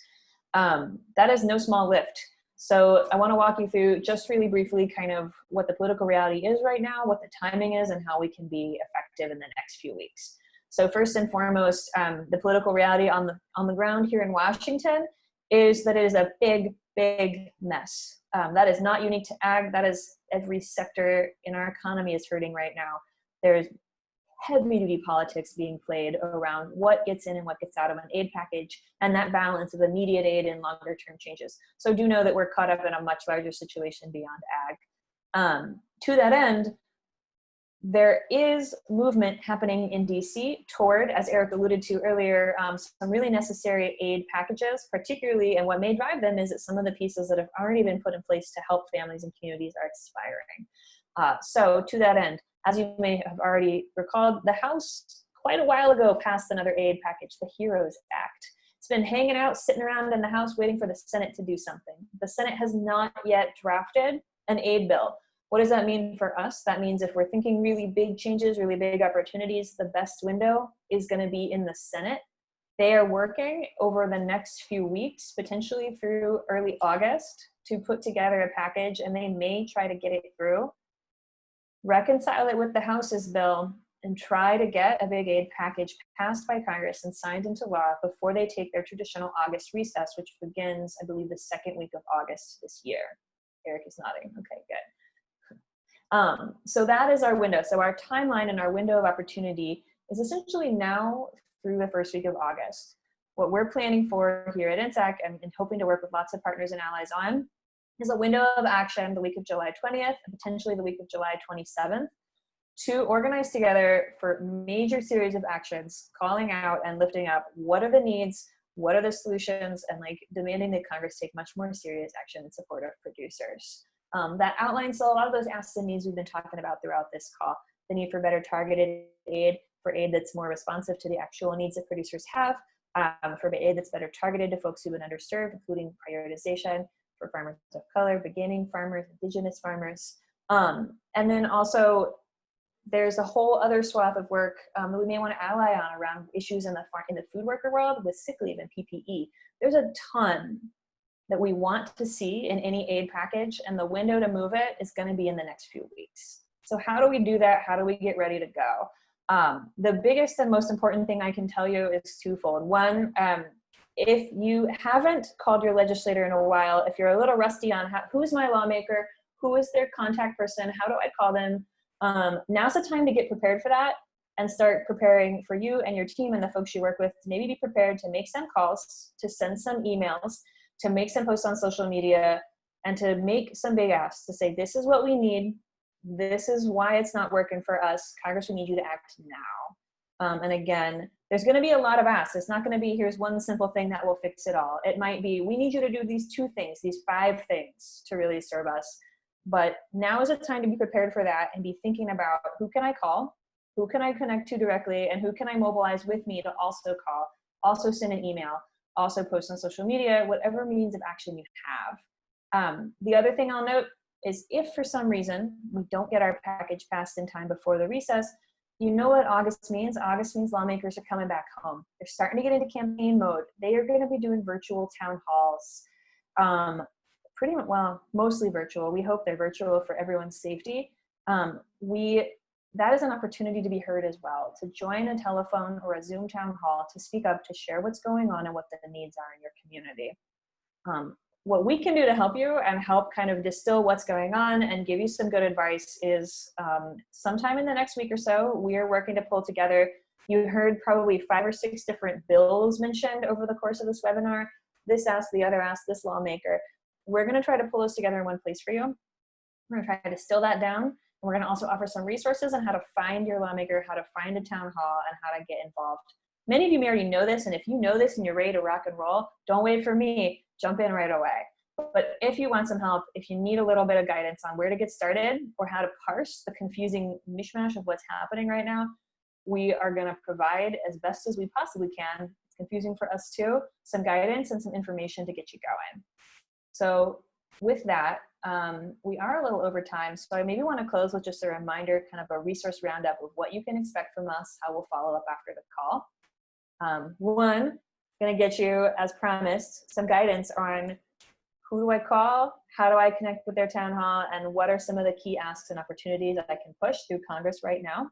That is no small lift. So I want to walk you through just really briefly kind of what the political reality is right now, what the timing is, and how we can be effective in the next few weeks. So first and foremost, the political reality on the ground here in Washington is that it is a big, big mess. That is not unique to ag. That is every sector in our economy is hurting right now. There's heavy-duty politics being played around what gets in and what gets out of an aid package, and that balance of immediate aid and longer-term changes. So do know that we're caught up in a much larger situation beyond ag. To that end, there is movement happening in DC toward, as Eric alluded to earlier, some really necessary aid packages, particularly, and what may drive them is that some of the pieces that have already been put in place to help families and communities are expiring. So to that end, as you may have already recalled, the House quite a while ago passed another aid package, the HEROES Act. It's been hanging out, sitting around in the House waiting for the Senate to do something. The Senate has not yet drafted an aid bill. What does that mean for us? That means if we're thinking really big changes, really big opportunities, the best window is going to be in the Senate. They are working over the next few weeks, potentially through early August, to put together a package, and they may try to get it through, reconcile it with the House's bill, and try to get a big aid package passed by Congress and signed into law before they take their traditional August recess, which begins, I believe, the second week of August this year. Eric is nodding. Okay, good. So that is our window. So our timeline and our window of opportunity is essentially now through the first week of August. What we're planning for here at NSAC and hoping to work with lots of partners and allies on is a window of action the week of July 20th and potentially the week of July 27th to organize together for major series of actions, calling out and lifting up what are the needs, what are the solutions, and like demanding that Congress take much more serious action in support of producers. That outlines a lot of those asks and needs we've been talking about throughout this call. The need for better targeted aid, for aid that's more responsive to the actual needs that producers have, for aid that's better targeted to folks who've been underserved, including prioritization for farmers of color, beginning farmers, indigenous farmers. And then also there's a whole other swath of work that we may want to ally on around issues in the food worker world with sick leave and PPE. There's a ton that we want to see in any aid package, and the window to move it is going to be in the next few weeks. So how do we do that? How do we get ready to go? The biggest and most important thing I can tell you is twofold. One, if you haven't called your legislator in a while, if you're a little rusty on who's my lawmaker, who is their contact person, how do I call them, now's the time to get prepared for that and start preparing for you and your team and the folks you work with to maybe be prepared to make some calls, to send some emails, to make some posts on social media, and to make some big asks to say, this is what we need. This is why it's not working for us. Congress, we need you to act now. And again, there's going to be a lot of asks. It's not going to be, here's one simple thing that will fix it all. It might be, we need you to do these 2 things, these 5 things to really serve us. But now is a time to be prepared for that and be thinking about who can I call, who can I connect to directly, and who can I mobilize with me to also call, also send an email, also post on social media, whatever means of action you have. The other thing I'll note is if for some reason we don't get our package passed in time before the recess, you know what August means? August means lawmakers are coming back home. They're starting to get into campaign mode. They are going to be doing virtual town halls. Pretty much, well, mostly virtual. We hope they're virtual for everyone's safety. That is an opportunity to be heard as well, to join a telephone or a Zoom town hall, to speak up, to share what's going on and what the needs are in your community. What we can do to help you and help kind of distill what's going on and give you some good advice is sometime in the next week or so, we are working to pull together, you heard probably 5 or 6 different bills mentioned over the course of this webinar, this ask, the other ask, this lawmaker. We're going to try to pull those together in one place for you. We're going to try to distill that down. And we're going to also offer some resources on how to find your lawmaker, how to find a town hall, and how to get involved. Many of you may already know this, and if you know this and you're ready to rock and roll, don't wait for me, jump in right away. But if you want some help, if you need a little bit of guidance on where to get started or how to parse the confusing mishmash of what's happening right now, we are going to provide as best as we possibly can. It's confusing for us too, some guidance and some information to get you going. So with that, we are a little over time, so I maybe want to close with just a reminder, kind of a resource roundup of what you can expect from us, how we'll follow up after the call. One, going to get you, as promised, some guidance on who do I call, how do I connect with their town hall, and what are some of the key asks and opportunities that I can push through Congress right now.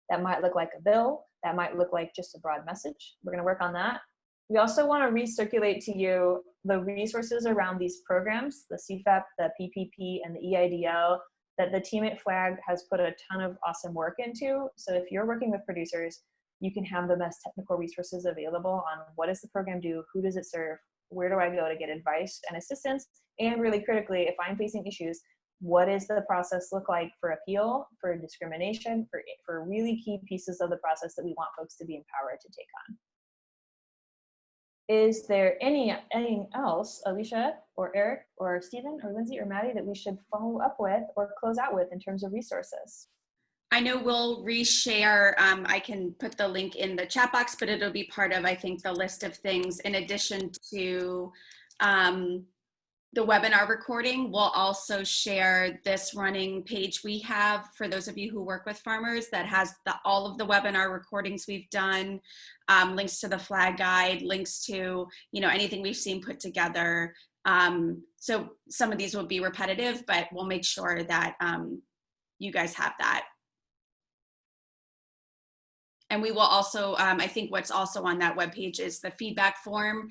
That might look like a bill, that might look like just a broad message. We're going to work on that. We also want to recirculate to you the resources around these programs, the Cpap, the PPP, and the EIDL, that the team at FLAG has put a ton of awesome work into. So if you're working with producers, you can have the best technical resources available on what does the program do, who does it serve, where do I go to get advice and assistance, and really critically, if I'm facing issues, what does the process look like for appeal, for discrimination, for really key pieces of the process that we want folks to be empowered to take on. Is there anything else, Alicia or Eric or Stephen or Lindsay or Maddie, that we should follow up with or close out with in terms of resources? I know we'll reshare. I can put the link in the chat box, but it'll be part of, I think, the list of things in addition to the webinar recording. We'll also share this running page we have for those of you who work with farmers that has all of the webinar recordings we've done, links to the flag guide, links to anything we've seen put together. So some of these will be repetitive, but we'll make sure that you guys have that. And we will also, I think what's also on that webpage is the feedback form.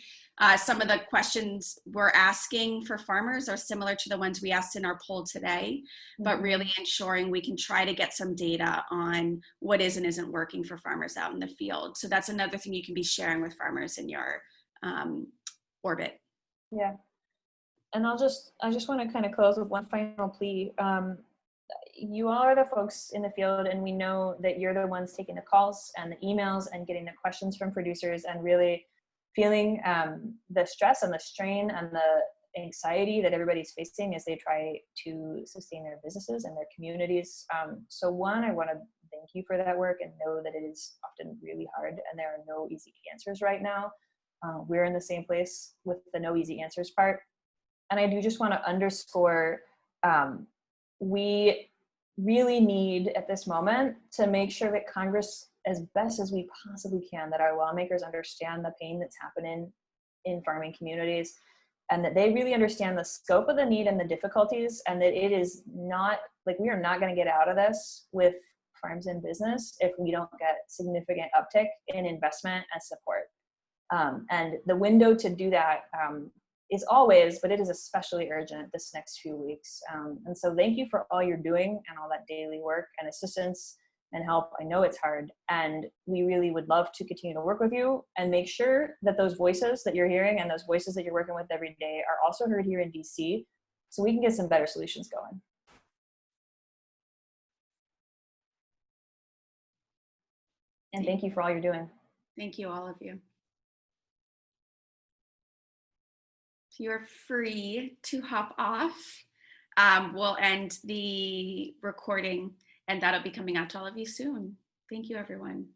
Some of the questions we're asking for farmers are similar to the ones we asked in our poll today, but really ensuring we can try to get some data on what is and isn't working for farmers out in the field. So that's another thing you can be sharing with farmers in your orbit. Yeah. And I just want to kind of close with one final plea. You all are the folks in the field, and we know that you're the ones taking the calls and the emails and getting the questions from producers and really feeling the stress and the strain and the anxiety that everybody's facing as they try to sustain their businesses and their communities. So one, I want to thank you for that work and know that it is often really hard and there are no easy answers right now. We're in the same place with the no easy answers part. And I do just want to underscore, we really need at this moment to make sure that Congress, as best as we possibly can, that our lawmakers understand the pain that's happening in farming communities, and that they really understand the scope of the need and the difficulties, and that it is not, like, we are not going to get out of this with farms in business if we don't get significant uptick in investment and support. And the window to do that is always, but it is especially urgent this next few weeks. And so thank you for all you're doing and all that daily work and assistance and help. I know it's hard, and we really would love to continue to work with you and make sure that those voices that you're hearing and those voices that you're working with every day are also heard here in DC, so we can get some better solutions going. And thank you for all you're doing. Thank you, all of you. You're free to hop off. We'll end the recording, and that'll be coming out to all of you soon. Thank you, everyone.